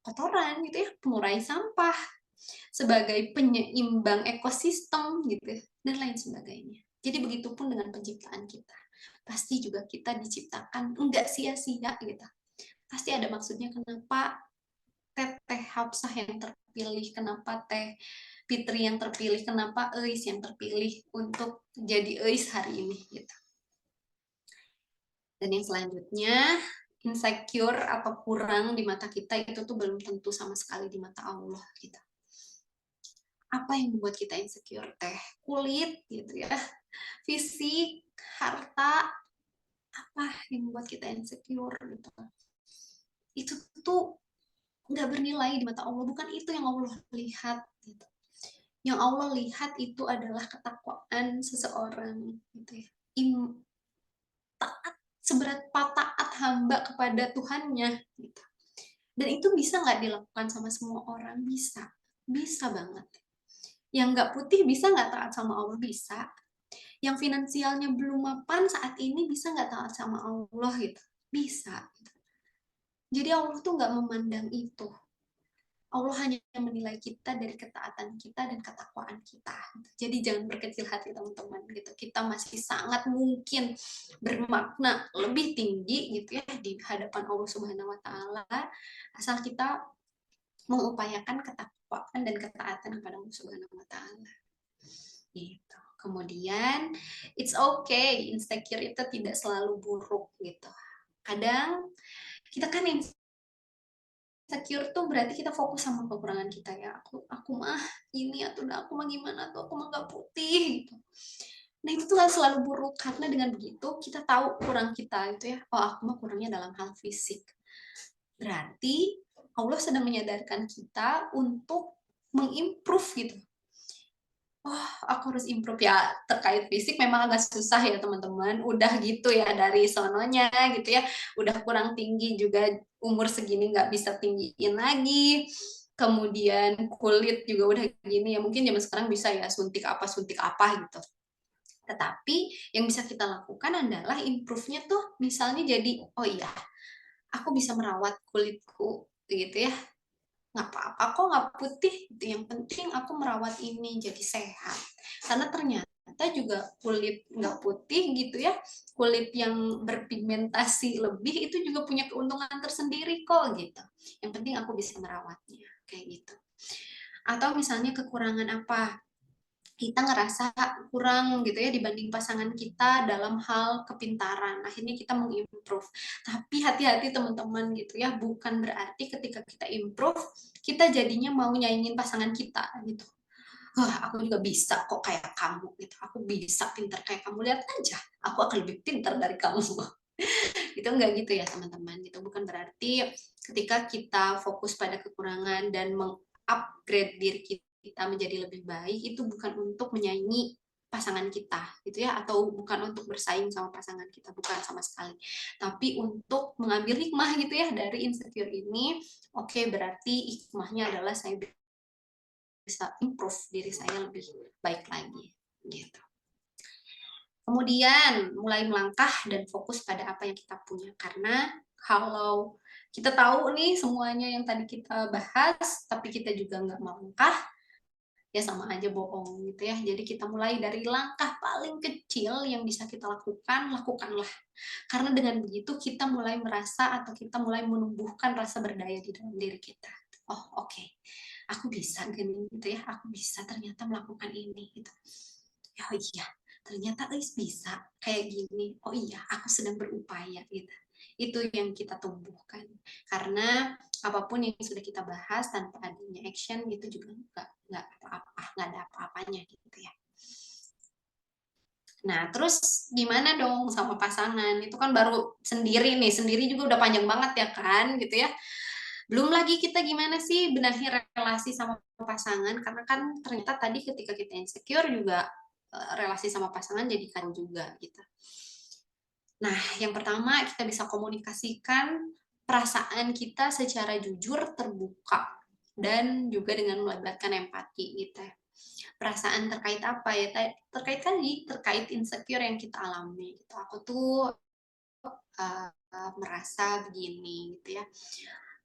kotoran gitu ya, pengurai sampah, sebagai penyeimbang ekosistem gitu dan lain sebagainya. Jadi begitupun dengan penciptaan kita. Pasti juga kita diciptakan enggak sia-sia gitu. Pasti ada maksudnya kenapa Teh Hafsah yang terpilih, kenapa Teh Fitri yang terpilih, kenapa Eis yang terpilih untuk jadi Eis hari ini gitu. Dan yang selanjutnya, insecure atau kurang di mata kita itu tuh belum tentu sama sekali di mata Allah gitu. Apa yang membuat kita insecure? Teh kulit gitu ya, fisik, harta, apa yang membuat kita insecure gitu. Itu tuh nggak bernilai di mata Allah, bukan itu yang Allah lihat gitu. Yang Allah lihat itu adalah ketakwaan seseorang gitu ya. Taat, seberat taat hamba kepada Tuhannya gitu. Dan itu bisa nggak dilakukan sama semua orang? Bisa banget. Yang nggak putih bisa nggak taat sama Allah? Bisa. Yang finansialnya belum mapan saat ini bisa nggak taat sama Allah gitu? Bisa. Jadi Allah tuh nggak memandang itu. Allah hanya menilai kita dari ketaatan kita dan ketakwaan kita. Jadi jangan berkecil hati teman-teman gitu. Kita masih sangat mungkin bermakna lebih tinggi gitu ya di hadapan Allah Subhanahu wa taala asal kita mengupayakan ketakwaan dan ketaatan kepada Allah Subhanahu wa taala. Gitu. Kemudian it's okay, insecure itu tidak selalu buruk gitu. Kadang kita kan insecure tuh berarti kita fokus sama kekurangan kita ya. Aku mah ini atau aku mah gimana tuh, aku mah gak putih gitu. Nah itu tuh selalu buruk karena dengan begitu kita tahu kurang kita gitu ya. Oh aku mah kurangnya dalam hal fisik. Berarti Allah sedang menyadarkan kita untuk mengimprove gitu. Oh, aku harus improve ya terkait fisik memang agak susah ya teman-teman. Udah gitu ya dari sononya gitu ya. Udah kurang tinggi juga umur segini nggak bisa tinggiin lagi. Kemudian kulit juga udah gini ya mungkin zaman sekarang bisa ya suntik apa gitu. Tetapi yang bisa kita lakukan adalah improve-nya tuh misalnya jadi oh iya aku bisa merawat kulitku gitu ya. Nggak apa-apa kok nggak putih, yang penting aku merawat ini jadi sehat. Karena ternyata juga kulit nggak putih gitu ya, kulit yang berpigmentasi lebih itu juga punya keuntungan tersendiri kok gitu. Yang penting aku bisa merawatnya, kayak gitu. Atau misalnya kekurangan apa, kita ngerasa kurang gitu ya dibanding pasangan kita dalam hal kepintaran. Akhirnya kita mengimprove. Tapi hati-hati teman-teman gitu ya, bukan berarti ketika kita improve, kita jadinya mau nyaingin pasangan kita gitu. Wah, aku juga bisa kok kayak kamu gitu. Aku bisa pintar kayak kamu, lihat aja. Aku akan lebih pintar dari kamu. Itu enggak gitu ya teman-teman gitu. Bukan berarti ketika kita fokus pada kekurangan dan upgrade diri kita menjadi lebih baik itu bukan untuk menyaingi pasangan kita gitu ya, atau bukan untuk bersaing sama pasangan kita, bukan sama sekali, tapi untuk mengambil hikmah gitu ya dari insecure ini. Oke, berarti hikmahnya adalah saya bisa improve diri saya lebih baik lagi gitu. Kemudian mulai melangkah dan fokus pada apa yang kita punya, karena kalau kita tahu nih semuanya yang tadi kita bahas tapi kita juga nggak melangkah, ya sama aja bohong gitu ya. Jadi kita mulai dari langkah paling kecil yang bisa kita lakukan, lakukanlah. Karena dengan begitu kita mulai merasa atau kita mulai menumbuhkan rasa berdaya di dalam diri kita. Oh oke, aku bisa gini gitu ya, aku bisa ternyata melakukan ini gitu. Oh iya, ternyata bisa kayak gini. Oh iya, aku sedang berupaya gitu. Itu yang kita tumbuhkan. Karena apapun yang sudah kita bahas tanpa adanya action itu juga nggak apa-apa, nggak ada apa-apanya gitu ya. Nah, terus gimana dong sama pasangan? Itu kan baru sendiri nih, sendiri juga udah panjang banget ya kan, gitu ya. Belum lagi kita gimana sih benahi relasi sama pasangan, karena kan ternyata tadi ketika kita insecure juga relasi sama pasangan jadi kan juga gitu. Nah, yang pertama kita bisa komunikasikan perasaan kita secara jujur, terbuka, dan juga dengan melibatkan empati gitu ya. Perasaan terkait apa ya? Terkait insecure yang kita alami gitu. Aku tuh merasa begini gitu ya.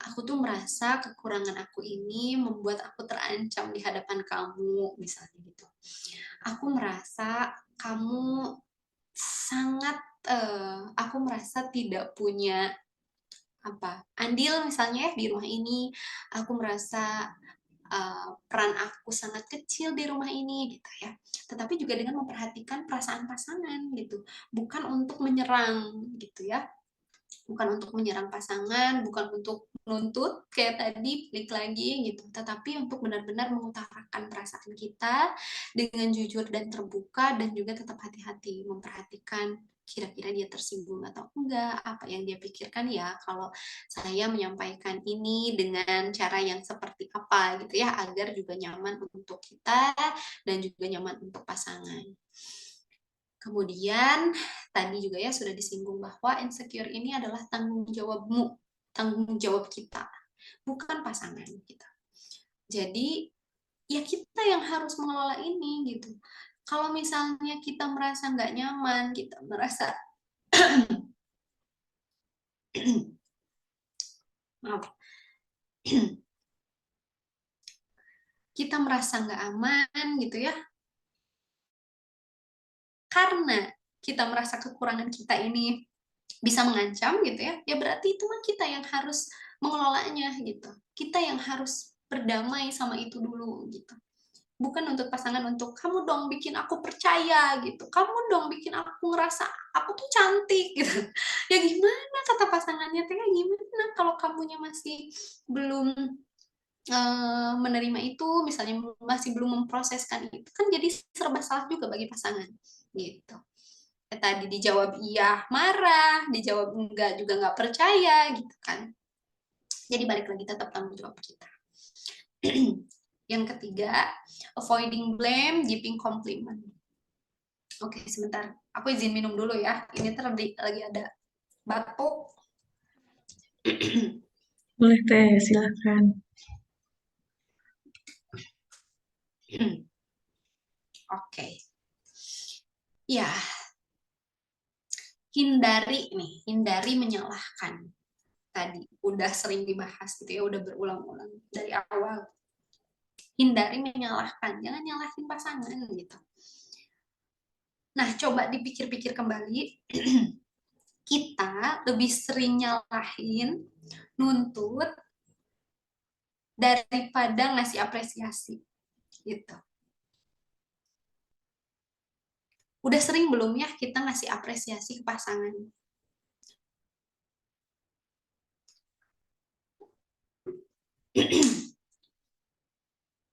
Aku tuh merasa kekurangan aku ini membuat aku terancam di hadapan kamu, misalnya gitu. Aku merasa kamu sangat, aku merasa tidak punya andil misalnya ya di rumah ini. Aku merasa peran aku sangat kecil di rumah ini gitu ya. Tetapi juga dengan memperhatikan perasaan pasangan gitu, bukan untuk menyerang gitu ya. Bukan untuk menyerang pasangan, bukan untuk menuntut kayak tadi balik lagi gitu, tetapi untuk benar-benar mengutarakan perasaan kita dengan jujur dan terbuka, dan juga tetap hati-hati memperhatikan kira-kira dia tersinggung atau enggak, apa yang dia pikirkan ya kalau saya menyampaikan ini dengan cara yang seperti apa gitu ya, agar juga nyaman untuk kita dan juga nyaman untuk pasangan. Kemudian tadi juga ya sudah disinggung bahwa insecure ini adalah tanggung jawabmu, tanggung jawab kita, bukan pasangan kita. Jadi ya kita yang harus mengelola ini gitu. Kalau misalnya kita merasa nggak nyaman, kita merasa maaf, kita merasa nggak aman gitu ya, karena kita merasa kekurangan kita ini bisa mengancam gitu ya, ya berarti itu mah kita yang harus mengelolanya gitu. Kita yang harus berdamai sama itu dulu gitu. Bukan untuk pasangan, untuk kamu dong bikin aku percaya gitu. Kamu dong bikin aku ngerasa aku tuh cantik gitu. Ya gimana kata pasangannya, teh gimana kalau kamunya masih belum menerima itu, misalnya masih belum memproseskan itu, kan jadi serba salah juga bagi pasangan gitu. Tadi dijawab iya marah, dijawab enggak juga nggak percaya gitu kan. Jadi balik lagi tetap tanggung jawab kita. Yang ketiga, avoiding blame, giving compliment. Oke, sebentar. Aku izin minum dulu ya. Ini lagi ada batuk. Boleh Teh, silakan. Oke. Ya, hindari menyalahkan. Tadi udah sering dibahas gitu ya, udah berulang-ulang dari awal. Hindari menyalahkan, jangan nyalahin pasangan gitu. Nah, coba dipikir-pikir kembali, kita lebih sering nyalahin, nuntut, daripada ngasih apresiasi gitu. Udah sering belum ya kita ngasih apresiasi ke pasangan?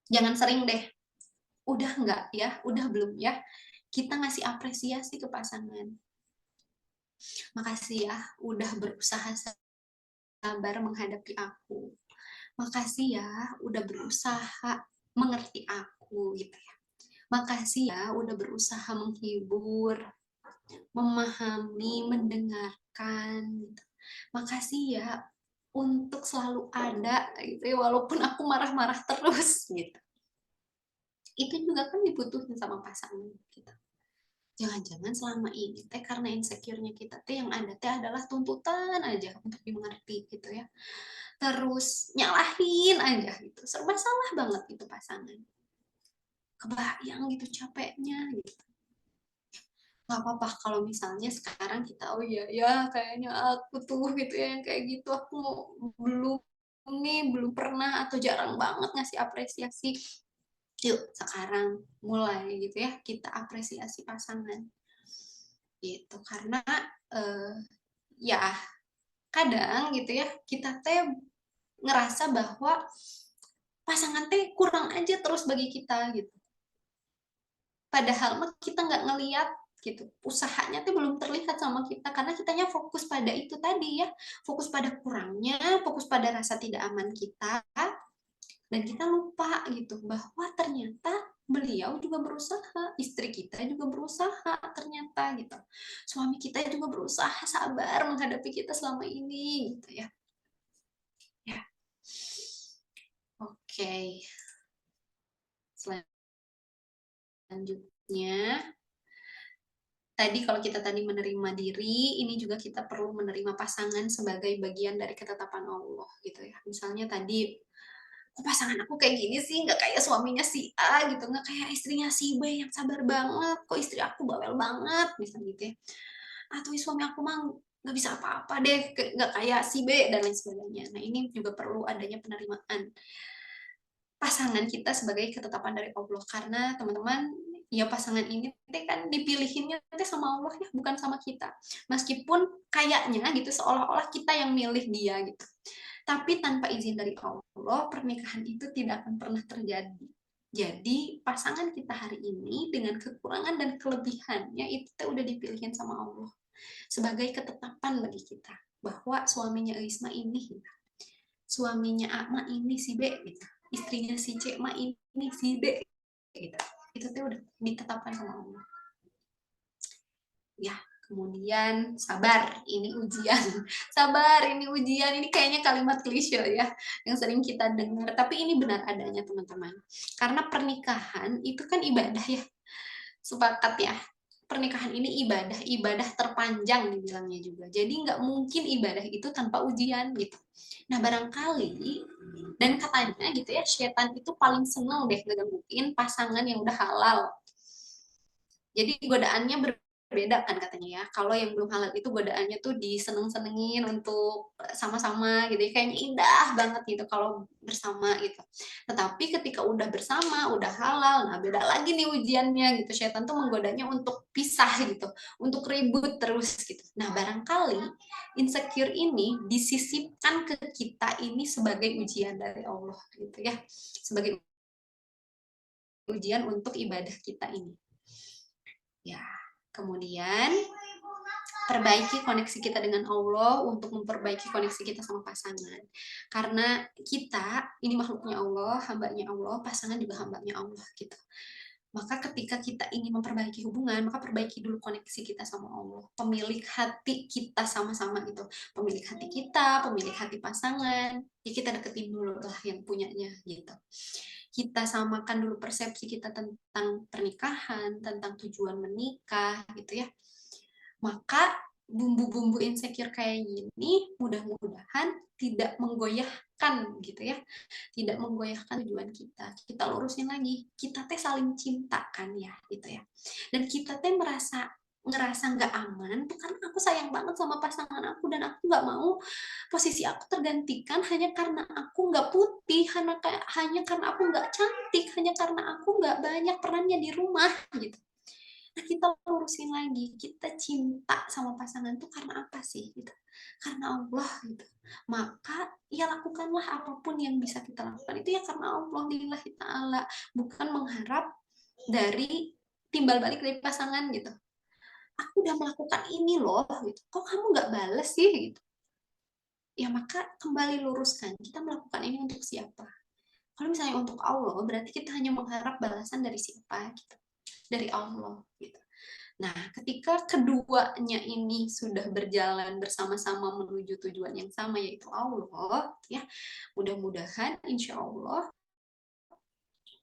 Jangan sering deh. Udah enggak ya? Udah belum ya? Kita ngasih apresiasi ke pasangan. Makasih ya, udah berusaha sabar menghadapi aku. makasih ya udah berusaha mengerti aku gitu ya. Makasih ya udah berusaha menghibur, memahami, mendengarkan gitu. Makasih ya untuk selalu ada gitu ya, walaupun aku marah-marah terus gitu. Itu juga kan dibutuhin sama pasangan kita. Jangan-jangan selama ini teh karena insecure-nya kita teh yang ada teh adalah tuntutan aja untuk dimengerti gitu ya. Terus nyalahin aja gitu. Serba salah banget itu pasangan. Kebayang gitu capeknya gitu. Gak apa-apa kalau misalnya sekarang kita, oh iya ya kayaknya aku tuh gitu ya yang kayak gitu, aku belum belum pernah atau jarang banget ngasih apresiasi. Yuk sekarang mulai gitu ya kita apresiasi pasangan gitu, karena ya kadang gitu ya kita teh ngerasa bahwa pasangan teh kurang aja terus bagi kita gitu, padahal mah kita nggak ngeliat gitu usahanya tuh belum terlihat sama kita karena kitanya fokus pada itu tadi ya, fokus pada kurangnya, fokus pada rasa tidak aman kita, dan kita lupa gitu bahwa ternyata beliau juga berusaha, istri kita juga berusaha ternyata gitu, suami kita juga berusaha sabar menghadapi kita selama ini gitu ya. Ya, oke. Selanjutnya, tadi kalau kita tadi menerima diri, ini juga kita perlu menerima pasangan sebagai bagian dari ketetapan Allah gitu ya. Misalnya tadi, kok pasangan aku kayak gini sih, nggak kayak suaminya si A gitu, nggak kayak istrinya si B yang sabar banget, kok istri aku bawel banget, misalnya gitu ya. Atau suami aku mah nggak bisa apa-apa deh, nggak kayak si B, dan lain sebagainya. Nah ini juga perlu adanya penerimaan pasangan kita sebagai ketetapan dari Allah, karena teman-teman ya pasangan ini kan dipilihinnya sama Allah ya, bukan sama kita, meskipun kayaknya gitu seolah-olah kita yang milih dia gitu, tapi tanpa izin dari Allah pernikahan itu tidak akan pernah terjadi. Jadi pasangan kita hari ini dengan kekurangan dan kelebihannya itu udah dipilihin sama Allah sebagai ketetapan bagi kita, bahwa suaminya Isma ini gitu, suaminya Akma ini si B gitu, istrinya si C ma ini si D gitu. Itu tuh udah ditetapkan sama Allah. Ya, kemudian sabar, ini ujian. Sabar, ini ujian. Ini kayaknya kalimat klise ya yang sering kita dengar, tapi ini benar adanya teman-teman. Karena pernikahan itu kan ibadah ya. Sepakat ya. Pernikahan ini ibadah terpanjang dibilangnya juga. Jadi nggak mungkin ibadah itu tanpa ujian gitu. Nah barangkali, dan katanya gitu ya, setan itu paling seneng deh ngegangguin pasangan yang udah halal. Jadi godaannya berbeda kan katanya ya. Kalau yang belum halal itu godaannya tuh diseneng-senengin untuk sama-sama gitu ya. Kayaknya indah banget gitu kalau bersama gitu. Tetapi ketika udah bersama, udah halal, nah beda lagi nih ujiannya gitu. Setan tuh menggodanya untuk pisah gitu, untuk ribut terus gitu. Nah barangkali insecure ini disisipkan ke kita ini sebagai ujian dari Allah gitu ya. Sebagai ujian untuk ibadah kita ini. Ya, kemudian perbaiki koneksi kita dengan Allah untuk memperbaiki koneksi kita sama pasangan. Karena kita ini makhluknya Allah, hambanya Allah, pasangan juga hambanya Allah gitu. Maka ketika kita ingin memperbaiki hubungan, maka perbaiki dulu koneksi kita sama Allah. Pemilik hati kita sama-sama gitu. Pemilik hati kita, pemilik hati pasangan. Ya kita deketin dulu lah yang punyanya gitu. Kita samakan dulu persepsi kita tentang pernikahan, tentang tujuan menikah gitu ya. Maka bumbu-bumbu insecure kayak gini mudah-mudahan tidak menggoyahkan gitu ya, tidak menggoyahkan tujuan kita. Kita lurusin lagi, kita teh saling cinta kan ya gitu ya, dan kita teh ngerasa nggak aman tuh karena aku sayang banget sama pasangan aku, dan aku nggak mau posisi aku tergantikan hanya karena aku nggak putih, hanya karena aku nggak cantik, hanya karena aku nggak banyak perannya di rumah gitu. Nah, kita lurusin lagi, kita cinta sama pasangan tuh karena apa sih gitu? Karena Allah gitu. Maka ya lakukanlah apapun yang bisa kita lakukan itu ya karena Allah lillahi ta'ala, bukan mengharap dari timbal balik dari pasangan gitu. Aku udah melakukan ini loh gitu, kok kamu nggak bales sih gitu. ya maka kembali luruskan, kita melakukan ini untuk siapa? Kalau misalnya untuk Allah, berarti kita hanya mengharap balasan dari siapa? Gitu. Dari Allah. Gitu. Nah, ketika keduanya ini sudah berjalan bersama-sama menuju tujuan yang sama, yaitu Allah, ya, mudah-mudahan insya Allah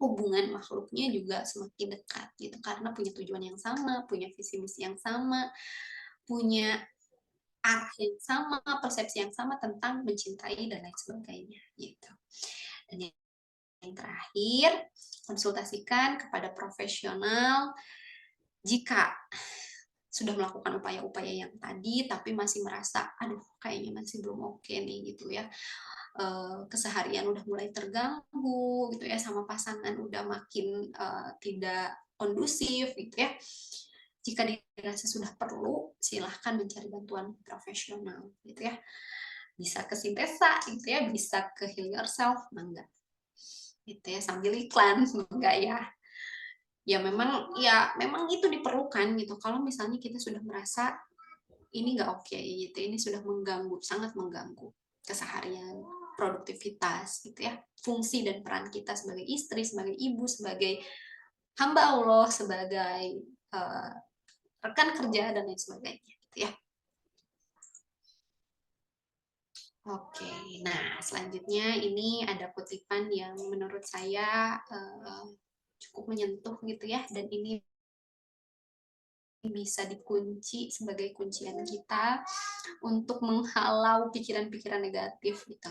hubungan makhluknya juga semakin dekat gitu karena punya tujuan yang sama, punya visi misi yang sama, punya arah yang sama, persepsi yang sama tentang mencintai dan lain sebagainya gitu. Dan yang terakhir, konsultasikan kepada profesional jika sudah melakukan upaya-upaya yang tadi tapi masih merasa aduh kayaknya masih belum oke nih gitu ya, keseharian udah mulai terganggu gitu ya, sama pasangan udah makin tidak kondusif gitu ya. Jika dirasa sudah perlu, silahkan mencari bantuan profesional gitu ya. Bisa ke Sintesa gitu ya, bisa ke Heal Yourself, enggak. Gitu ya, sambil iklan, enggak ya. Ya memang itu diperlukan gitu. Kalau misalnya kita sudah merasa ini nggak oke gitu, ini sudah mengganggu, sangat mengganggu keseharian, produktivitas gitu ya, fungsi dan peran kita sebagai istri, sebagai ibu, sebagai hamba Allah, sebagai uh, rekan kerja dan lain sebagainya gitu ya. Oke, nah selanjutnya ini ada kutipan yang menurut saya cukup menyentuh gitu ya, dan ini bisa dikunci sebagai kuncian kita untuk menghalau pikiran-pikiran negatif gitu.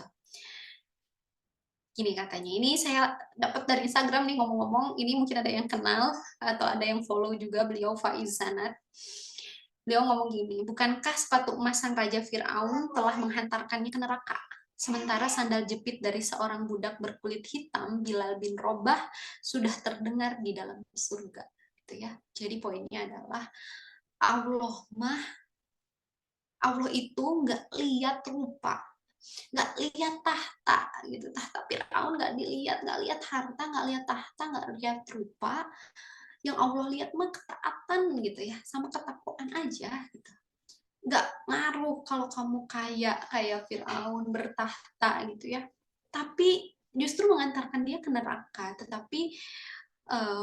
Gini katanya, ini saya dapat dari Instagram nih ngomong-ngomong, ini mungkin ada yang kenal atau ada yang follow juga beliau, Faiz Zanat. Beliau ngomong gini, bukankah sepatu emas sang Raja Fir'aun telah menghantarkannya ke neraka? Sementara sandal jepit dari seorang budak berkulit hitam, Bilal bin Robah, sudah terdengar di dalam surga. Gitu ya. Jadi poinnya adalah Allah itu nggak lihat rupa, nggak lihat tahta gitu, tahta Firaun nggak dilihat, nggak lihat harta, nggak lihat tahta, nggak lihat rupa. Yang Allah lihat mah ketaatan gitu ya, sama ketakwaan aja gitu. Nggak ngaruh kalau kamu kayak Firaun bertahta gitu ya, tapi justru mengantarkan dia ke neraka. Tetapi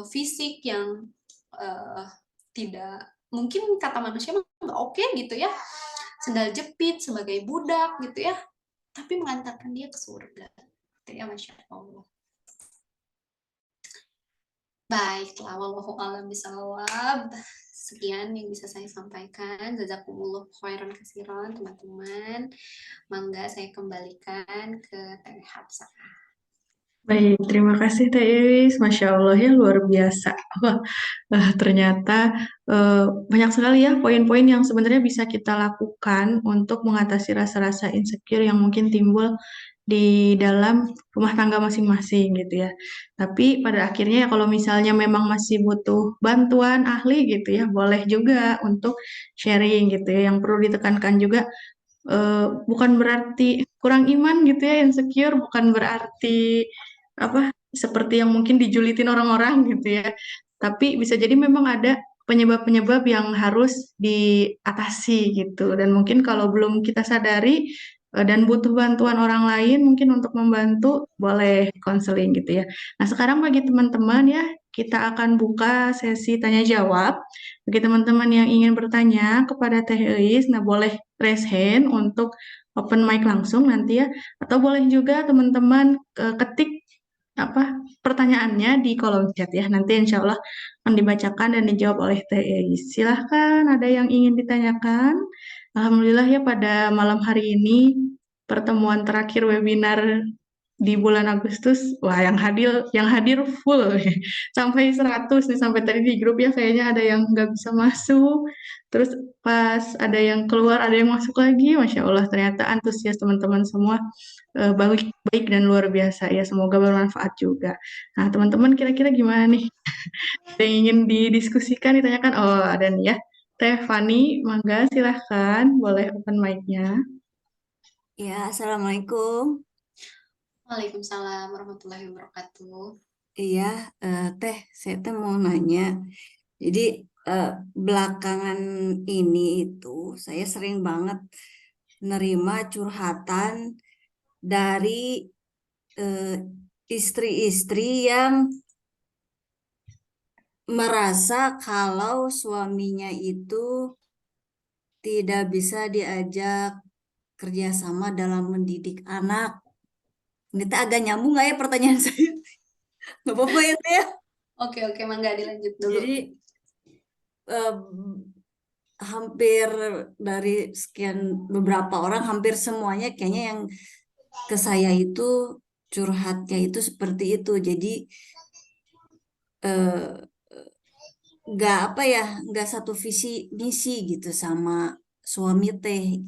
fisik yang uh, tidak mungkin kata manusia nggak oke gitu ya, sendal jepit sebagai budak gitu ya, tapi mengantarkan dia ke surga gitu ya, Masya Allah. Baiklah, wallahu a'lam bishawab. Sekian yang bisa saya sampaikan. Jazakumullah khairan katsiran, teman-teman. Mangga saya kembalikan ke Teh Hafsah. Baik, terima kasih Teh Iris. Masya Allah ya, luar biasa. Wah, ternyata banyak sekali ya poin-poin yang sebenarnya bisa kita lakukan untuk mengatasi rasa-rasa insecure yang mungkin timbul di dalam rumah tangga masing-masing gitu ya. Tapi pada akhirnya ya kalau misalnya memang masih butuh bantuan ahli gitu ya, boleh juga untuk sharing gitu ya. Yang perlu ditekankan juga bukan berarti kurang iman gitu ya, insecure bukan berarti apa seperti yang mungkin dijulitin orang-orang gitu ya. Tapi bisa jadi memang ada penyebab-penyebab yang harus diatasi gitu. Dan mungkin kalau belum kita sadari dan butuh bantuan orang lain mungkin untuk membantu, boleh konseling gitu ya. Nah, sekarang bagi teman-teman ya, kita akan buka sesi tanya jawab. Bagi teman-teman yang ingin bertanya kepada Teh Elis, nah boleh raise hand untuk open mic langsung nanti ya. Atau boleh juga teman-teman ketik apa pertanyaannya di kolom chat ya. Nanti insya Allah akan dibacakan dan dijawab oleh Teh Elis. Silahkan, ada yang ingin ditanyakan? Alhamdulillah ya pada malam hari ini pertemuan terakhir webinar di bulan Agustus, wah yang hadir full sampai 100 nih, sampai tadi di grup ya kayaknya ada yang nggak bisa masuk, terus pas ada yang keluar ada yang masuk lagi, Masya Allah ternyata antusias teman-teman semua baik baik dan luar biasa ya, semoga bermanfaat juga. Nah teman-teman kira-kira gimana nih? Ada yang ingin didiskusikan, ditanyakan? Oh ada nih ya, Teh Fani, mangga silahkan boleh open mic-nya. Ya, Assalamualaikum. Waalaikumsalam warahmatullahi wabarakatuh. Iya, Teh, saya teh mau nanya. Jadi, belakangan ini itu saya sering banget nerima curhatan dari istri-istri yang merasa kalau suaminya itu tidak bisa diajak kerjasama dalam mendidik anak. Ini teh agak nyambung nggak ya pertanyaan saya? Nggak apa-apa ya teh ya? Oke, Mangga dilanjut dulu. Jadi hampir dari sekian beberapa orang, hampir semuanya kayaknya yang ke saya itu curhatnya itu seperti itu. Jadi eh, nggak apa ya, nggak satu visi misi gitu sama suami teh.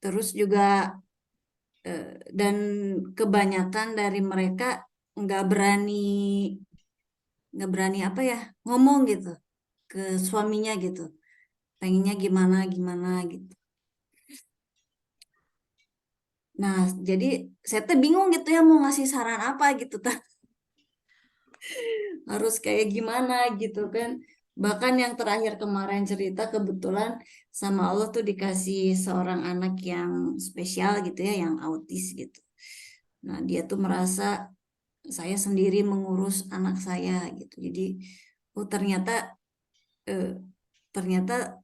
Terus juga dan kebanyakan dari mereka nggak berani nggak berani apa ya ngomong gitu ke suaminya gitu, pengennya gimana gimana gitu. Nah, jadi saya tuh bingung gitu ya mau ngasih saran apa gitu harus kayak gimana gitu kan. Bahkan yang terakhir kemarin cerita, kebetulan sama Allah tuh dikasih seorang anak yang spesial gitu ya, yang autis gitu. Nah, dia tuh merasa saya sendiri mengurus anak saya gitu. Jadi, oh eh, ternyata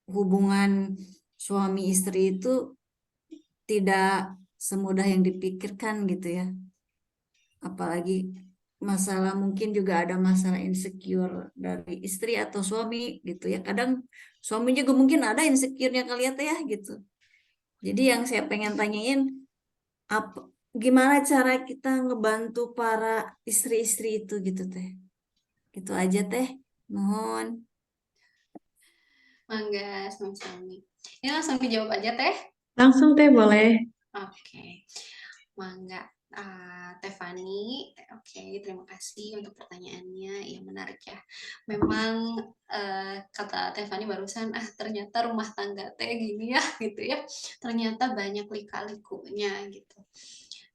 hubungan suami istri itu tidak semudah yang dipikirkan gitu ya. Apalagi masalah, mungkin juga ada masalah insecure dari istri atau suami gitu ya. Kadang suami juga mungkin ada insecure-nya kali ya teh ya gitu. Jadi yang saya pengen tanyain, apa gimana cara kita ngebantu para istri-istri itu gitu teh. Gitu aja teh. Mohon. Mangga, sami-sami. Ini langsung dijawab aja, Teh. Langsung teh boleh. Oke, Mangga. Teh Fani, oke, terima kasih untuk pertanyaannya. Ya, menarik ya. Memang kata Teh Fani barusan, ternyata rumah tangga teh gini ya, gitu ya. Ternyata banyak lika-likunya gitu.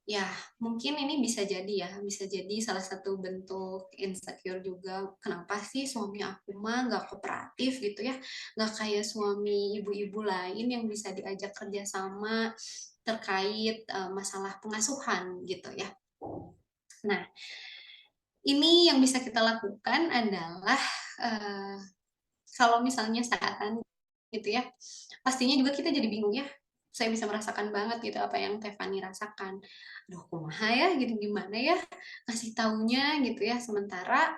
Ya, mungkin ini bisa jadi ya, bisa jadi salah satu bentuk insecure juga. Kenapa sih suami aku mah nggak kooperatif gitu ya, nggak kayak suami ibu-ibu lain yang bisa diajak kerjasama terkait masalah pengasuhan gitu ya. Nah, ini yang bisa kita lakukan adalah eh, kalau misalnya saran gitu ya, pastinya juga kita jadi bingung ya. Saya bisa merasakan banget gitu apa yang Tefani rasakan. Aduh, kumaha ya, gitu gimana ya kasih taunya gitu ya. Sementara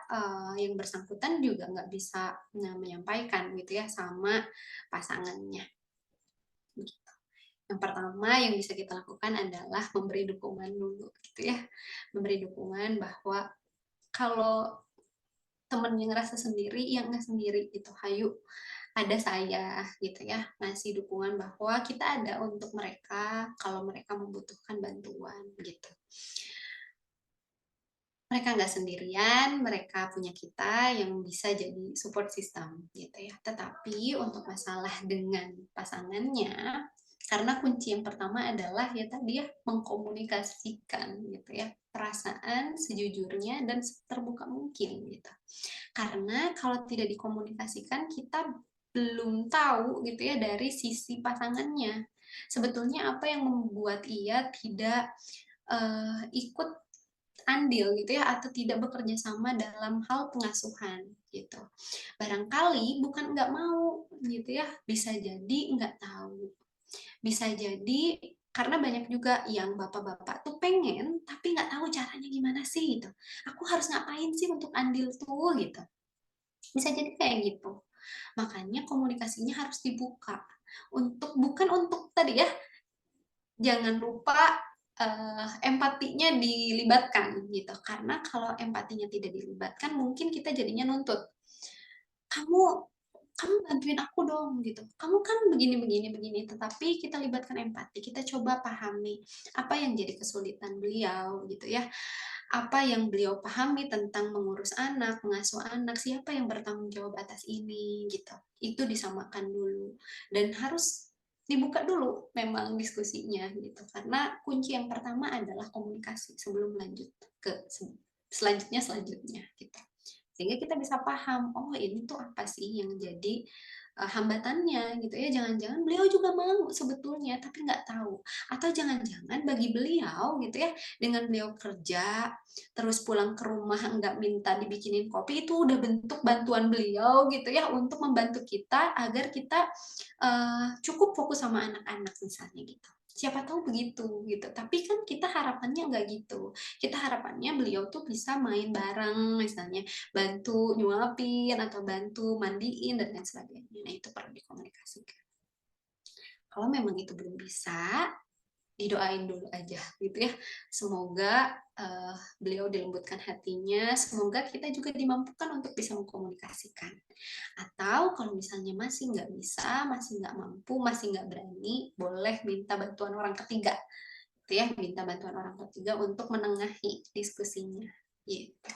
yang bersangkutan juga nggak bisa menyampaikan gitu ya sama pasangannya. Gitu. Yang pertama yang bisa kita lakukan adalah memberi dukungan dulu gitu ya. Memberi dukungan bahwa kalau temennya ngerasa sendiri, yang nggak sendiri gitu. Hayu, ada saya gitu ya, ngasih dukungan bahwa kita ada untuk mereka kalau mereka membutuhkan bantuan gitu. Mereka nggak sendirian, mereka punya kita yang bisa jadi support system gitu ya. Tetapi untuk masalah dengan pasangannya, karena kunci yang pertama adalah ya tadi ya, mengkomunikasikan gitu ya, perasaan sejujurnya dan terbuka mungkin gitu. Karena kalau tidak dikomunikasikan, kita belum tahu gitu ya dari sisi pasangannya. Sebetulnya apa yang membuat ia tidak ikut andil gitu ya, atau tidak bekerja sama dalam hal pengasuhan gitu. Barangkali bukan nggak mau gitu ya, bisa jadi nggak tahu. Bisa jadi karena banyak juga yang bapak-bapak tuh pengen tapi nggak tahu caranya gimana sih gitu. Aku harus ngapain sih untuk andil tuh gitu. Bisa jadi kayak gitu. Makanya komunikasinya harus dibuka. Bukan untuk tadi ya, jangan lupa empatinya dilibatkan gitu. Karena kalau empatinya tidak dilibatkan, mungkin kita jadinya nuntut. Kamu bantuin aku dong gitu. Kamu kan begini. Tetapi kita libatkan empati. Kita coba pahami apa yang jadi kesulitan beliau gitu ya. Apa yang beliau pahami tentang mengurus anak, mengasuh anak, siapa yang bertanggung jawab atas ini gitu. Itu disamakan dulu dan harus dibuka dulu memang diskusinya gitu. Karena kunci yang pertama adalah komunikasi sebelum lanjut ke selanjutnya gitu. Sehingga kita bisa paham, oh ini tuh apa sih yang jadi hambatannya gitu ya. Jangan-jangan beliau juga mau sebetulnya tapi nggak tahu, atau jangan-jangan bagi beliau gitu ya, dengan beliau kerja terus pulang ke rumah nggak minta dibikinin kopi, itu udah bentuk bantuan beliau gitu ya untuk membantu kita agar kita cukup fokus sama anak-anak misalnya gitu. Siapa tahu begitu gitu. Tapi kan kita harapannya nggak gitu. Kita harapannya beliau tuh bisa main bareng misalnya, bantu nyuapin atau bantu mandiin dan lain sebagainya. Nah, itu perlu dikomunikasikan. Kalau memang itu belum bisa, didoain dulu aja gitu ya. Semoga beliau dilembutkan hatinya, semoga kita juga dimampukan untuk bisa mengkomunikasikan. Atau kalau misalnya masih nggak bisa, masih nggak mampu, masih nggak berani, boleh minta bantuan orang ketiga, gitu ya, minta bantuan orang ketiga untuk menengahi diskusinya. Gitu.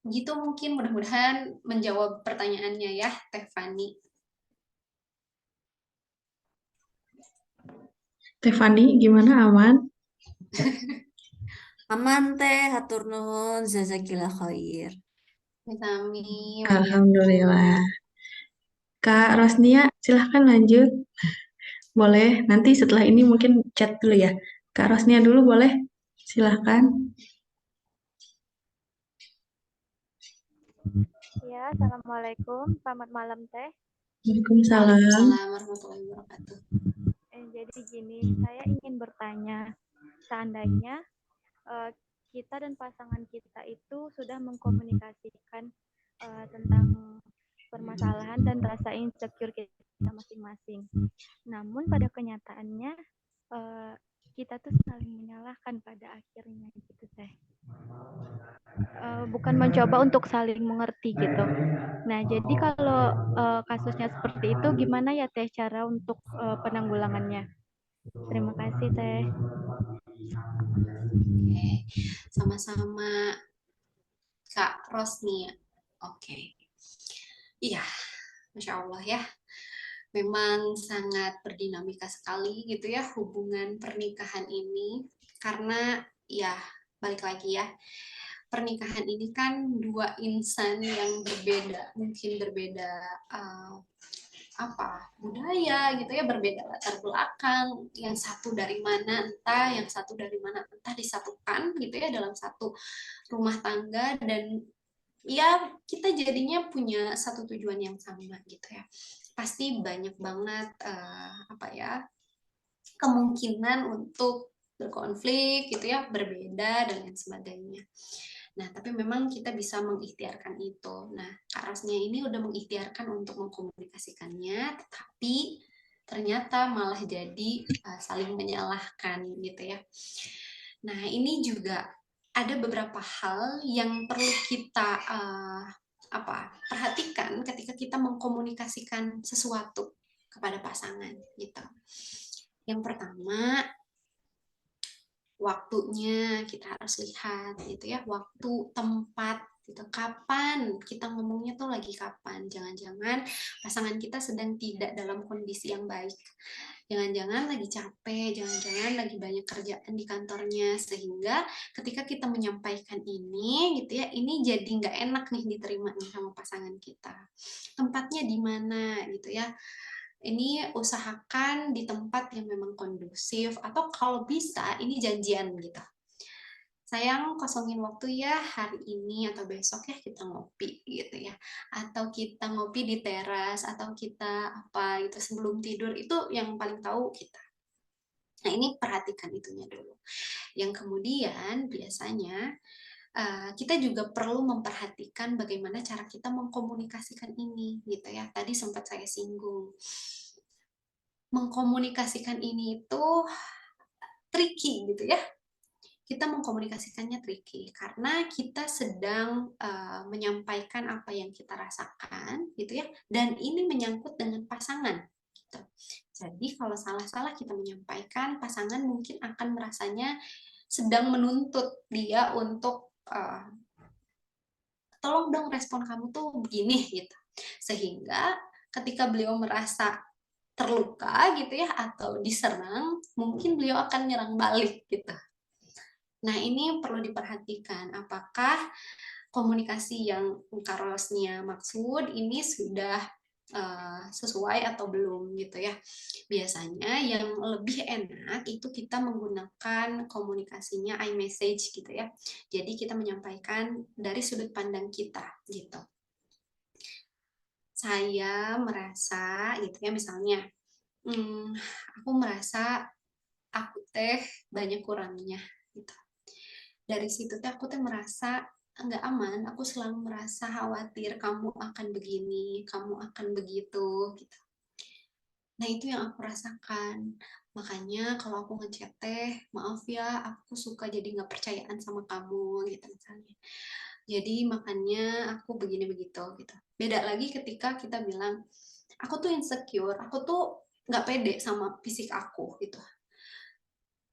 Gitu mungkin, mudah-mudahan menjawab pertanyaannya ya, Teh Fani. Teh Fani, gimana, aman? Aman teh, hatur nuhun, jazakillah khair. Sami, Alhamdulillah. Kak Rosnia, silahkan lanjut. Boleh, nanti setelah ini mungkin chat dulu ya. Kak Rosnia dulu boleh? Silahkan. Ya, Assalamualaikum. Selamat malam, Teh. Waalaikumsalam. Waalaikumsalam warahmatullahi wabarakatuh. Jadi gini, saya ingin bertanya, seandainya kita dan pasangan kita itu sudah mengkomunikasikan tentang permasalahan dan rasa insecure kita masing-masing. Namun pada kenyataannya kita tuh saling menyalahkan pada akhirnya gitu, Teh. Bukan mencoba untuk saling mengerti gitu. Nah, jadi kalau kasusnya seperti itu, gimana ya Teh cara untuk penanggulangannya? Terima kasih Teh. Oke, sama-sama Kak Rosnia. Oke. Iya, Masya Allah ya. Memang sangat berdinamika sekali gitu ya hubungan pernikahan ini. Karena ya balik lagi ya, pernikahan ini kan dua insan yang berbeda, mungkin berbeda budaya gitu ya, berbeda latar belakang, yang satu dari mana entah disatukan gitu ya dalam satu rumah tangga, dan ya kita jadinya punya satu tujuan yang sama gitu ya. Pasti banyak banget kemungkinan untuk berkonflik gitu ya, berbeda dan lain sebagainya. Nah, tapi memang kita bisa mengikhtiarkan itu. Nah, Kak Rosnya ini udah mengikhtiarkan untuk mengkomunikasikannya, tetapi ternyata malah jadi saling menyalahkan gitu ya. Nah, ini juga ada beberapa hal yang perlu kita perhatikan ketika kita mengkomunikasikan sesuatu kepada pasangan gitu. Yang pertama, waktunya kita harus lihat gitu ya, waktu, tempat gitu. Kapan kita ngomongnya tuh lagi kapan? Jangan-jangan pasangan kita sedang tidak dalam kondisi yang baik. Jangan-jangan lagi capek, jangan-jangan lagi banyak kerjaan di kantornya, sehingga ketika kita menyampaikan ini gitu ya, ini jadi nggak enak nih diterima nih sama pasangan kita. Tempatnya di mana gitu ya. Ini usahakan di tempat yang memang kondusif, atau kalau bisa ini janjian gitu. Sayang, kosongin waktu ya hari ini atau besok ya kita ngopi gitu ya. Atau kita ngopi di teras, atau kita gitu sebelum tidur, itu yang paling tahu kita. Nah, ini perhatikan itunya dulu. Yang kemudian biasanya kita juga perlu memperhatikan bagaimana cara kita mengkomunikasikan ini gitu ya. Tadi sempat saya singgung. Mengkomunikasikan ini itu tricky gitu ya. Kita mengkomunikasikannya tricky karena kita sedang menyampaikan apa yang kita rasakan gitu ya, dan ini menyangkut dengan pasangan gitu. Jadi kalau salah-salah kita menyampaikan, pasangan mungkin akan merasanya sedang menuntut dia untuk tolong dong respon kamu tuh begini gitu. Sehingga ketika beliau merasa terluka gitu ya, atau diserang, mungkin beliau akan nyerang balik gitu. Nah, ini perlu diperhatikan, apakah komunikasi yang Kak Rosnia maksud ini sudah sesuai atau belum gitu ya. Biasanya yang lebih enak itu kita menggunakan komunikasinya iMessage gitu ya. Jadi kita menyampaikan dari sudut pandang kita gitu. Saya merasa gitu ya, misalnya aku merasa aku teh banyak kurangnya gitu. Dari situ teh aku teh merasa nggak aman, aku selalu merasa khawatir kamu akan begini, kamu akan begitu gitu. Nah, itu yang aku rasakan. Makanya kalau aku ngechat teh, maaf ya, aku suka jadi nggak percayaan sama kamu gitu misalnya. Jadi makanya aku begini begitu gitu. Beda lagi ketika kita bilang, aku tuh insecure, aku tuh nggak pede sama fisik aku gitu.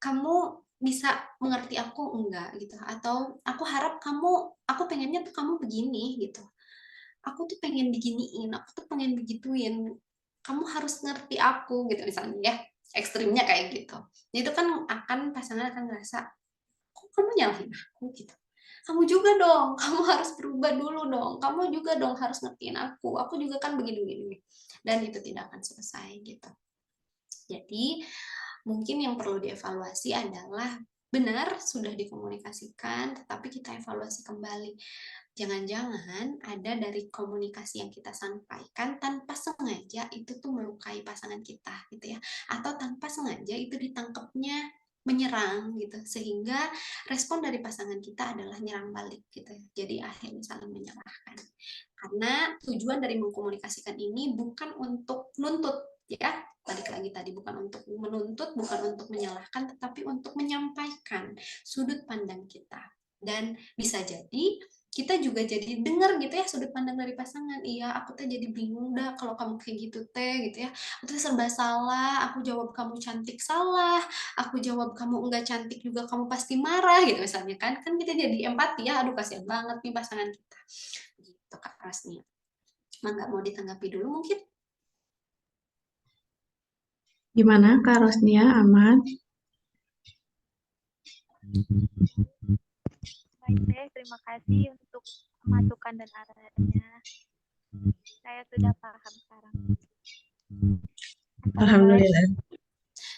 Kamu bisa mengerti aku enggak gitu, atau aku harap kamu, aku pengennya tuh kamu begini gitu, aku tuh pengen diginiin, aku tuh pengen begituin, kamu harus ngerti aku gitu misalnya ya, ekstrimnya kayak gitu. Nah, itu kan pasangan akan ngerasa, kok kamu nyalahin aku gitu, kamu juga dong, kamu harus berubah dulu dong, kamu juga dong harus ngertiin aku juga kan begini-begini, dan itu tidak akan selesai gitu. Jadi mungkin yang perlu dievaluasi adalah benar sudah dikomunikasikan, tetapi kita evaluasi kembali. Jangan-jangan ada dari komunikasi yang kita sampaikan tanpa sengaja itu tuh melukai pasangan kita gitu ya, atau tanpa sengaja itu ditangkapnya menyerang gitu, sehingga respon dari pasangan kita adalah nyerang balik gitu ya. Jadi akhirnya saling menyalahkan. Karena tujuan dari mengkomunikasikan ini bukan untuk nuntut ya, balik lagi tadi, bukan untuk menuntut, bukan untuk menyalahkan, tetapi untuk menyampaikan sudut pandang kita. Dan bisa jadi kita juga jadi dengar gitu ya sudut pandang dari pasangan. Iya, aku tuh jadi bingung dah kalau kamu kayak gitu teh gitu ya. Aku tuh serba salah, aku jawab kamu cantik salah, aku jawab kamu enggak cantik juga kamu pasti marah gitu misalnya kan. Kan kita jadi empati ya, aduh kasihan banget nih pasangan kita. Gitu Kak Rasni. Nggak mau ditanggapi dulu mungkin? Gimana Kak Rosnia, aman? Baik Teh, terima kasih untuk masukan dan arahannya. Saya sudah paham sekarang. Assalamualaikum. Alhamdulillah.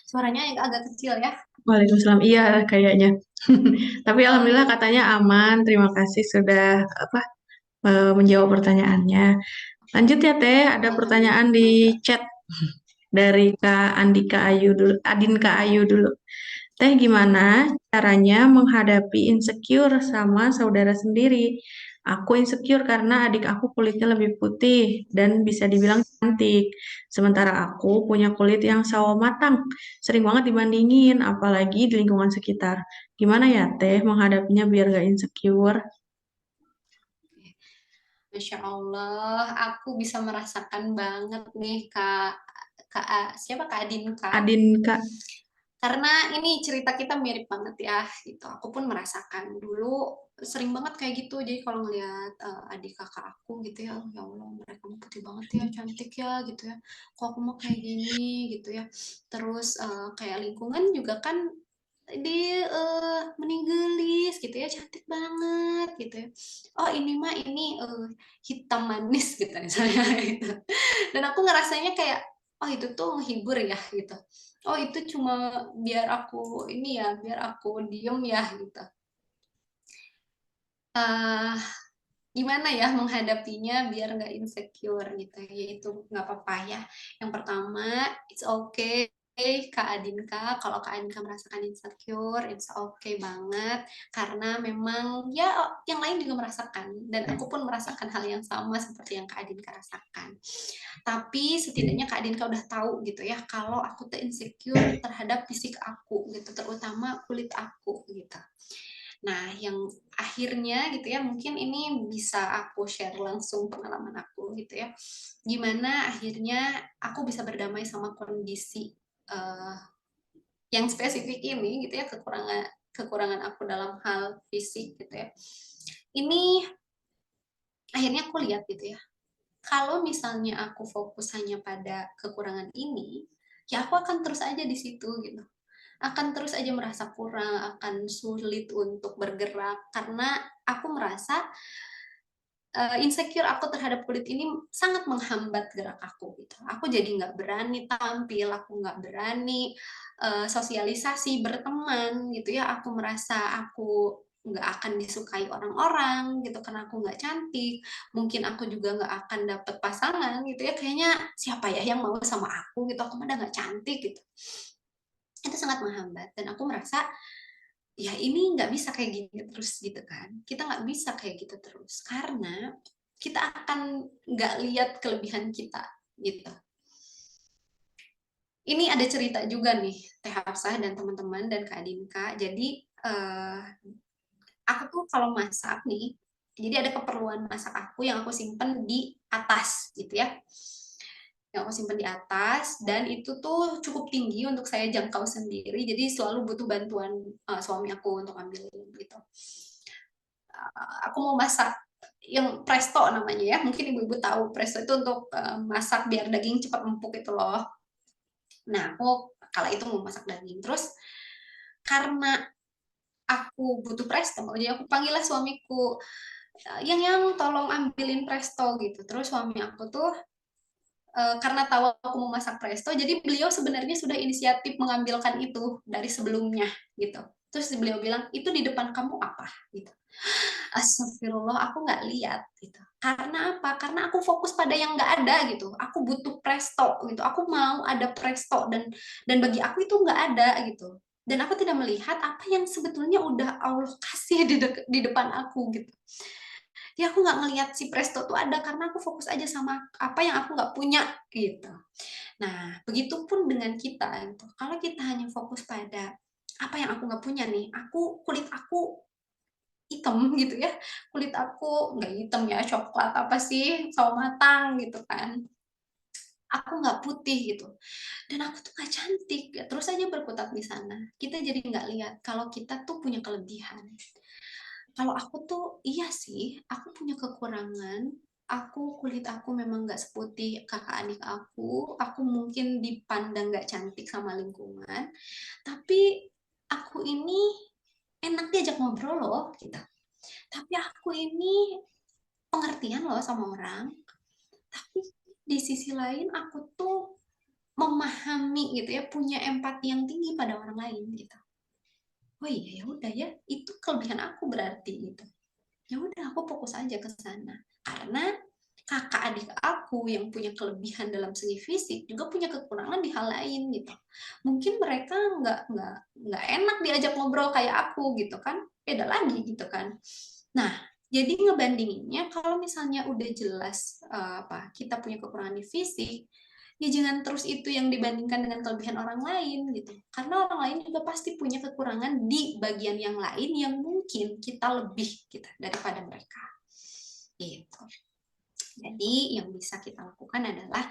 Suaranya agak kecil ya. Waalaikumsalam. Iya kayaknya. Tapi alhamdulillah katanya aman. Terima kasih sudah menjawab pertanyaannya. Lanjut ya Teh, ada pertanyaan di chat dari Kak Andika Ayu dulu, Adinka Ayu dulu. Teh, gimana caranya menghadapi insecure sama saudara sendiri? Aku insecure karena adik aku kulitnya lebih putih dan bisa dibilang cantik. Sementara aku punya kulit yang sawo matang. Sering banget dibandingin, apalagi di lingkungan sekitar. Gimana ya Teh menghadapinya biar gak insecure? Masya Allah, aku bisa merasakan banget nih siapa Kak Adinka. Adinka. Karena ini cerita kita mirip banget ya gitu. Aku pun merasakan dulu sering banget kayak gitu. Jadi kalau ngeliat adik kakak aku gitu ya, ya Allah mereka putih banget ya, cantik ya gitu ya. Kok aku mau kayak gini gitu ya. Terus kayak lingkungan juga kan di meninggelis gitu ya, cantik banget gitu ya. Oh ini mah ini hitam manis gitu misalnya gitu. Dan aku ngerasanya kayak oh itu tuh menghibur ya gitu. Oh itu cuma biar aku ini ya, biar aku diem ya gitu. Uh, Gimana ya menghadapinya biar nggak insecure gitu, yaitu nggak apa-apa ya. Yang pertama, it's okay Kak Adinka, kalau Kak Adinka merasakan insecure, it's okay banget, karena memang ya yang lain juga merasakan, dan aku pun merasakan hal yang sama seperti yang Kak Adinka rasakan. Tapi setidaknya Kak Adinka udah tahu gitu ya, kalau aku tuh insecure terhadap fisik aku gitu, terutama kulit aku gitu. Nah, yang akhirnya gitu ya, mungkin ini bisa aku share langsung pengalaman aku gitu ya. Gimana akhirnya aku bisa berdamai sama kondisi yang spesifik ini gitu ya, kekurangan aku dalam hal fisik gitu ya. Ini akhirnya aku lihat gitu ya. Kalau misalnya aku fokus hanya pada kekurangan ini, ya aku akan terus aja di situ gitu. Akan terus aja merasa kurang, akan sulit untuk bergerak karena aku merasa insecure aku terhadap kulit ini sangat menghambat gerak aku gitu. Aku jadi nggak berani tampil, aku nggak berani sosialisasi, berteman gitu ya. Aku merasa aku nggak akan disukai orang-orang gitu karena aku nggak cantik. Mungkin aku juga nggak akan dapet pasangan gitu ya. Kayaknya siapa ya yang mau sama aku gitu, aku mah udah nggak cantik gitu. Itu sangat menghambat dan aku merasa ya ini nggak bisa kayak gini terus gitu kan. Kita nggak bisa kayak gitu terus karena kita akan nggak lihat kelebihan kita gitu. Ini ada cerita juga nih Teh Hafsah dan teman-teman dan Kak Dinka. Jadi aku tuh kalau masak nih, jadi ada keperluan masak aku yang aku simpen di atas gitu ya. Yang aku simpen di atas dan itu tuh cukup tinggi untuk saya jangkau sendiri. Jadi selalu butuh bantuan suami aku untuk ambilin gitu. Aku mau masak yang presto namanya ya, mungkin ibu-ibu tahu presto itu untuk masak biar daging cepat empuk itu loh. Nah, aku kala itu mau masak daging. Terus karena aku butuh presto, jadi aku panggillah suamiku, yang tolong ambilin presto gitu. Terus suami aku tuh karena tahu aku mau masak presto, jadi beliau sebenarnya sudah inisiatif mengambilkan itu dari sebelumnya gitu. Terus beliau bilang, itu di depan kamu apa? Gitu. Astagfirullah, aku nggak lihat gitu. Karena apa? Karena aku fokus pada yang nggak ada gitu. Aku butuh presto gitu. Aku mau ada presto dan bagi aku itu nggak ada gitu. Dan aku tidak melihat apa yang sebetulnya udah Allah kasih di depan aku gitu. Ya aku nggak ngelihat si presto tuh ada karena aku fokus aja sama apa yang aku nggak punya gitu. Nah, begitupun dengan kita gitu. Kalau kita hanya fokus pada apa yang aku nggak punya nih, kulit aku hitam gitu ya, kulit aku nggak hitam ya, coklat apa sih, sawo matang gitu kan, aku nggak putih gitu, dan aku tuh nggak cantik, ya terus aja berkutat di sana. Kita jadi nggak lihat kalau kita tuh punya kelebihan. Kalau aku tuh iya sih, aku punya kekurangan, kulit aku memang nggak seputih kakak adik aku mungkin dipandang nggak cantik sama lingkungan, tapi aku ini enak diajak ngobrol loh gitu. Tapi aku ini pengertian loh sama orang. Tapi di sisi lain aku tuh memahami gitu ya, punya empati yang tinggi pada orang lain gitu. Oh iya ya udah ya, itu kelebihan aku berarti gitu. Ya udah aku fokus aja ke sana. Karena kakak adik aku yang punya kelebihan dalam segi fisik juga punya kekurangan di hal lain gitu. Mungkin mereka nggak enak diajak ngobrol kayak aku gitu kan, beda lagi gitu kan. Nah, jadi ngebandinginnya kalau misalnya udah jelas kita punya kekurangan di fisik, ya jangan terus itu yang dibandingkan dengan kelebihan orang lain gitu. Karena orang lain juga pasti punya kekurangan di bagian yang lain yang mungkin kita lebih gitu daripada mereka. Gitu. Jadi yang bisa kita lakukan adalah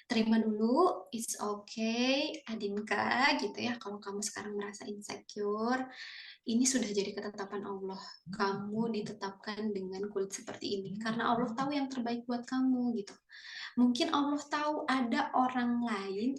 terima dulu, it's okay, Adinka gitu ya. Kalau kamu sekarang merasa insecure, ini sudah jadi ketetapan Allah. Kamu ditetapkan dengan kulit seperti ini karena Allah tahu yang terbaik buat kamu gitu. Mungkin Allah tahu ada orang lain,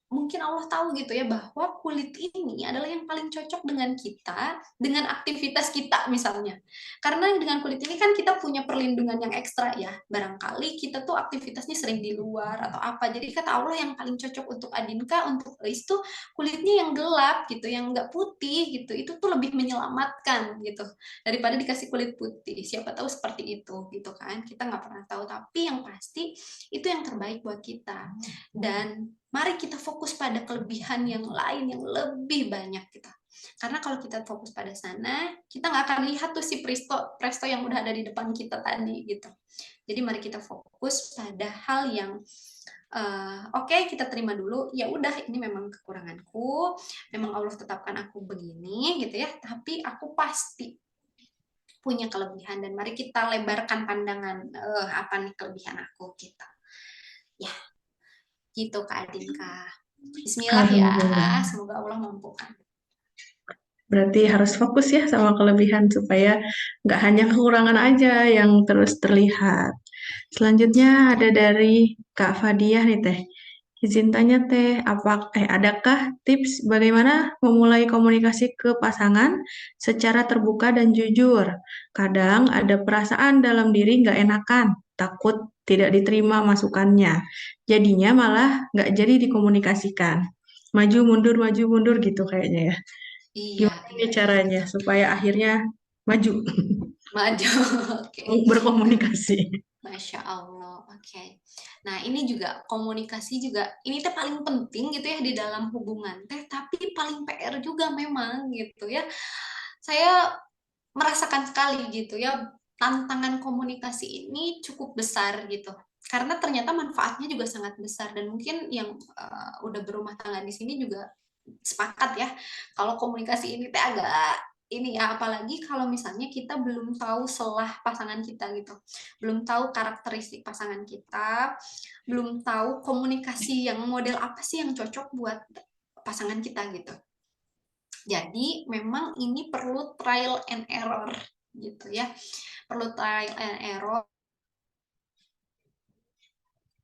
mungkin Allah tahu gitu ya bahwa kulit ini adalah yang paling cocok dengan kita, dengan aktivitas kita misalnya. Karena dengan kulit ini kan kita punya perlindungan yang ekstra ya. Barangkali kita tuh aktivitasnya sering di luar atau apa. Jadi kata Allah yang paling cocok untuk Adinka, untuk Ais tuh kulitnya yang gelap gitu, yang nggak putih gitu. Itu tuh lebih menyelamatkan gitu daripada dikasih kulit putih. Siapa tahu seperti itu gitu kan. Kita nggak pernah tahu, tapi yang pasti itu yang terbaik buat kita. Dan mari kita fokus pada kelebihan yang lain yang lebih banyak kita. Karena kalau kita fokus pada sana, kita nggak akan lihat tuh si presto yang udah ada di depan kita tadi gitu. Jadi mari kita fokus pada hal yang oke, kita terima dulu. Ya udah, ini memang kekuranganku, memang Allah tetapkan aku begini gitu ya. Tapi aku pasti punya kelebihan dan mari kita lebarkan pandangan apa nih kelebihan aku gitu. Ya. Gitu Kak Adinka. Bismillah ya, Alhamdulillah. semoga Allah mampukan. Berarti harus fokus ya sama kelebihan supaya nggak hanya kekurangan aja yang terus terlihat. Selanjutnya ada dari Kak Fadiah nih Teh. Izin tanya Teh, adakah tips bagaimana memulai komunikasi ke pasangan secara terbuka dan jujur? Kadang ada perasaan dalam diri nggak enakan, takut tidak diterima masukannya. Jadinya malah nggak jadi dikomunikasikan. Maju mundur gitu kayaknya ya. Iya, Gimana iya, nih iya, caranya betul. supaya akhirnya maju Maju, oke. berkomunikasi? Masya Allah, oke. Nah, ini juga komunikasi juga, ini teh paling penting gitu ya di dalam hubungan teh, tapi paling PR juga memang gitu ya. Saya merasakan sekali gitu ya, tantangan komunikasi ini cukup besar gitu. Karena ternyata manfaatnya juga sangat besar dan mungkin yang udah berumah tangga di sini juga sepakat ya, kalau komunikasi ini teh agak ini ya, apalagi kalau misalnya kita belum tahu selah pasangan kita gitu, belum tahu karakteristik pasangan kita, belum tahu komunikasi yang model apa sih yang cocok buat pasangan kita gitu. Jadi memang ini perlu trial and error gitu ya, perlu trial and error.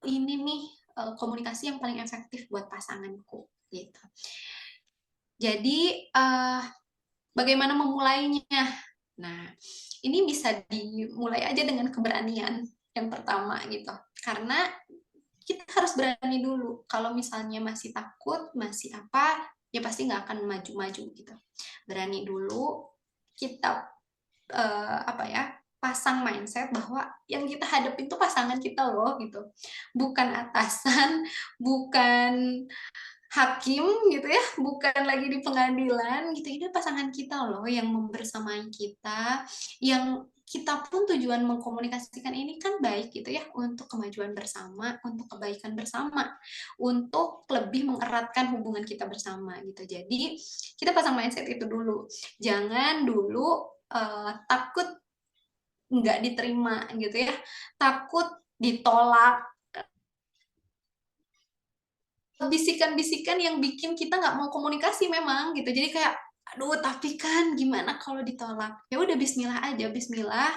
Ini nih komunikasi yang paling efektif buat pasanganku gitu. Jadi bagaimana memulainya? Nah, ini bisa dimulai aja dengan keberanian yang pertama gitu. Karena kita harus berani dulu. Kalau misalnya masih takut, masih apa, ya pasti nggak akan maju-maju gitu. Berani dulu, kita pasang mindset bahwa yang kita hadapi itu pasangan kita loh gitu. Bukan atasan, bukan hakim gitu ya, bukan lagi di pengadilan gitu. Ini pasangan kita loh yang membersamai kita, yang kita pun tujuan mengkomunikasikan ini kan baik gitu ya, untuk kemajuan bersama, untuk kebaikan bersama, untuk lebih mengeratkan hubungan kita bersama gitu. Jadi kita pasang mindset itu dulu. Jangan dulu takut nggak diterima gitu ya, takut ditolak, bisikan-bisikan yang bikin kita nggak mau komunikasi memang gitu. Jadi kayak, aduh tapi kan gimana kalau ditolak? Ya udah bismillah aja, bismillah,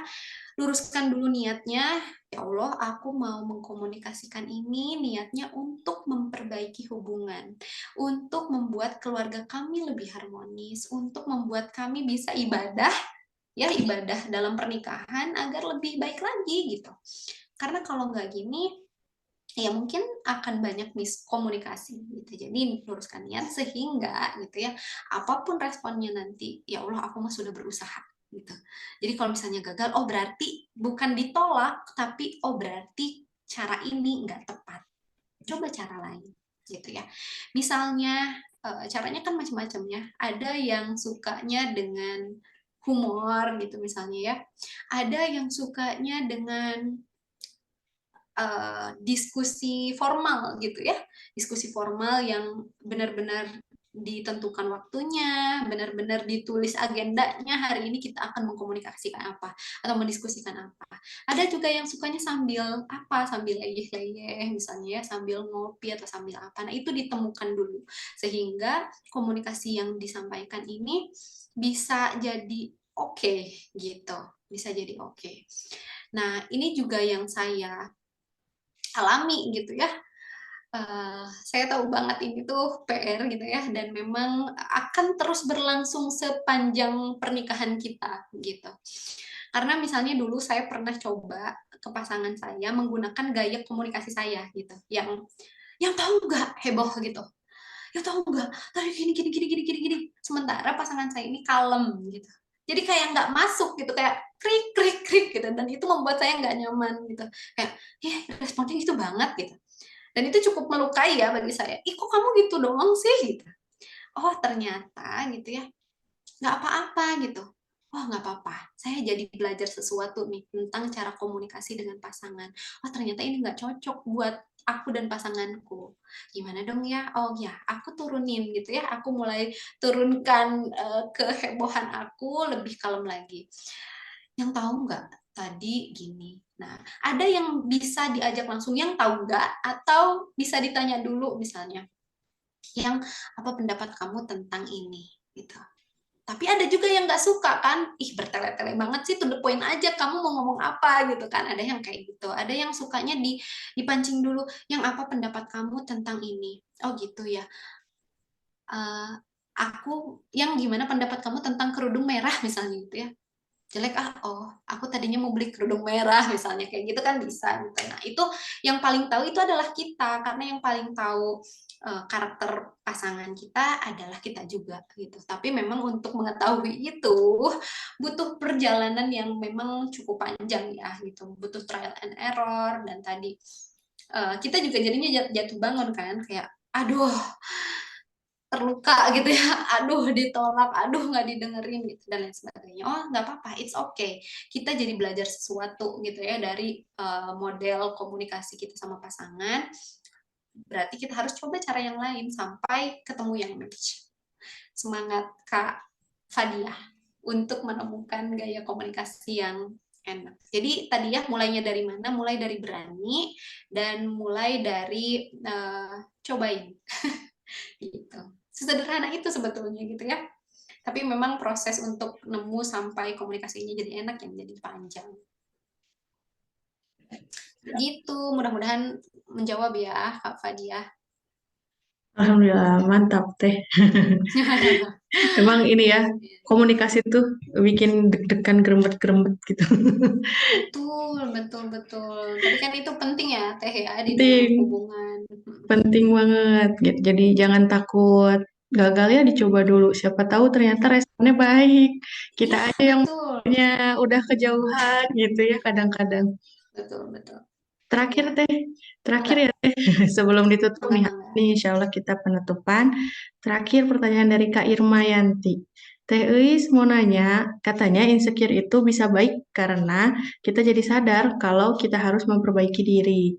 luruskan dulu niatnya. Ya Allah, aku mau mengkomunikasikan ini niatnya untuk memperbaiki hubungan, untuk membuat keluarga kami lebih harmonis, untuk membuat kami bisa ibadah, ya ibadah dalam pernikahan agar lebih baik lagi gitu. Karena kalau nggak gini, ya mungkin akan banyak miskomunikasi gitu. Jadi luruskan niat sehingga gitu ya, apapun responnya nanti, ya Allah aku mah sudah berusaha gitu. Jadi kalau misalnya gagal, oh berarti bukan ditolak, tapi oh berarti cara ini nggak tepat. Coba cara lain gitu ya. Misalnya caranya kan macam-macam ya. Ada yang sukanya dengan humor gitu misalnya ya. Ada yang sukanya dengan diskusi formal gitu ya, diskusi formal yang benar-benar ditentukan waktunya, benar-benar ditulis agendanya, hari ini kita akan mengkomunikasikan apa atau mendiskusikan apa. Ada juga yang sukanya sambil apa, sambil leyeh-leyeh misalnya ya, sambil ngopi atau sambil apa. Nah, itu ditemukan dulu sehingga komunikasi yang disampaikan ini bisa jadi oke gitu, bisa jadi oke. Nah, ini juga yang saya alami gitu ya. Saya tahu banget ini tuh PR gitu ya, dan memang akan terus berlangsung sepanjang pernikahan kita gitu. Karena misalnya dulu saya pernah coba ke pasangan saya menggunakan gaya komunikasi saya gitu, yang tahu nggak heboh gitu, ya tahu nggak tadi gini gini gini gini gini gini. Sementara pasangan saya ini kalem gitu. Jadi kayak nggak masuk gitu, kayak krik krik krik gitu, dan itu membuat saya nggak nyaman gitu. Kayak, responnya gitu banget gitu. Dan itu cukup melukai ya bagi saya. Ih kok kamu gitu doang sih gitu. Oh ternyata gitu ya, nggak apa-apa gitu. Oh nggak apa-apa, saya jadi belajar sesuatu nih tentang cara komunikasi dengan pasangan. Oh ternyata ini nggak cocok buat aku dan pasanganku. Gimana dong ya? Oh ya, aku turunin gitu ya. Aku mulai turunkan kehebohan aku, lebih kalem lagi. Yang tahu nggak tadi gini. Nah, ada yang bisa diajak langsung, yang tahu nggak, atau bisa ditanya dulu misalnya, yang apa pendapat kamu tentang ini gitu. Tapi ada juga yang nggak suka kan, ih bertele-tele banget sih, to the point aja, kamu mau ngomong apa gitu kan. Ada yang kayak gitu, ada yang sukanya dipancing dulu, yang apa pendapat kamu tentang ini? Oh gitu ya. Eh, aku yang gimana pendapat kamu tentang kerudung merah misalnya gitu ya. Jelek oh aku tadinya mau beli kerudung merah misalnya, kayak gitu kan bisa gitu. Nah itu yang paling tahu itu adalah kita, karena yang paling tahu karakter pasangan kita adalah kita juga gitu. Tapi memang untuk mengetahui itu butuh perjalanan yang memang cukup panjang ya gitu, butuh trial and error. Dan tadi kita juga jadinya jatuh bangun kan, kayak aduh terluka gitu ya, aduh ditolak, aduh nggak didengerin gitu dan lain sebagainya. Oh nggak apa-apa, it's okay. Kita jadi belajar sesuatu gitu ya dari model komunikasi kita sama pasangan. Berarti kita harus coba cara yang lain sampai ketemu yang match. Semangat Kak Fadia untuk menemukan gaya komunikasi yang enak. Jadi tadi ya mulainya dari mana? Mulai dari berani dan mulai dari cobain. Gitu. Sesederhana itu sebetulnya gitu ya. Tapi memang proses untuk nemu sampai komunikasinya jadi enak yang jadi panjang. Gitu, mudah-mudahan menjawab ya Kak Fadia. Alhamdulillah, mantap teh. Emang ini ya, komunikasi tuh bikin deg-degan gerembet-gerembet gitu. Betul, betul, betul. Tapi kan itu penting ya Teh ya di dalam Penting, hubungan. penting banget. Gitu. Jadi jangan takut gagal ya, dicoba dulu. Siapa tahu ternyata responnya baik. Kita Ya, aja yang betul. udah kejauhan gitu ya kadang-kadang. Betul, betul. Terakhir Ya, teh, terakhir enggak, ya teh, sebelum ditutup nih, enggak. nih insya Allah kita penutupan. Terakhir pertanyaan dari Kak Irma Yanti. Teh Eis mau nanya, katanya insecure itu bisa baik karena kita jadi sadar kalau kita harus memperbaiki diri.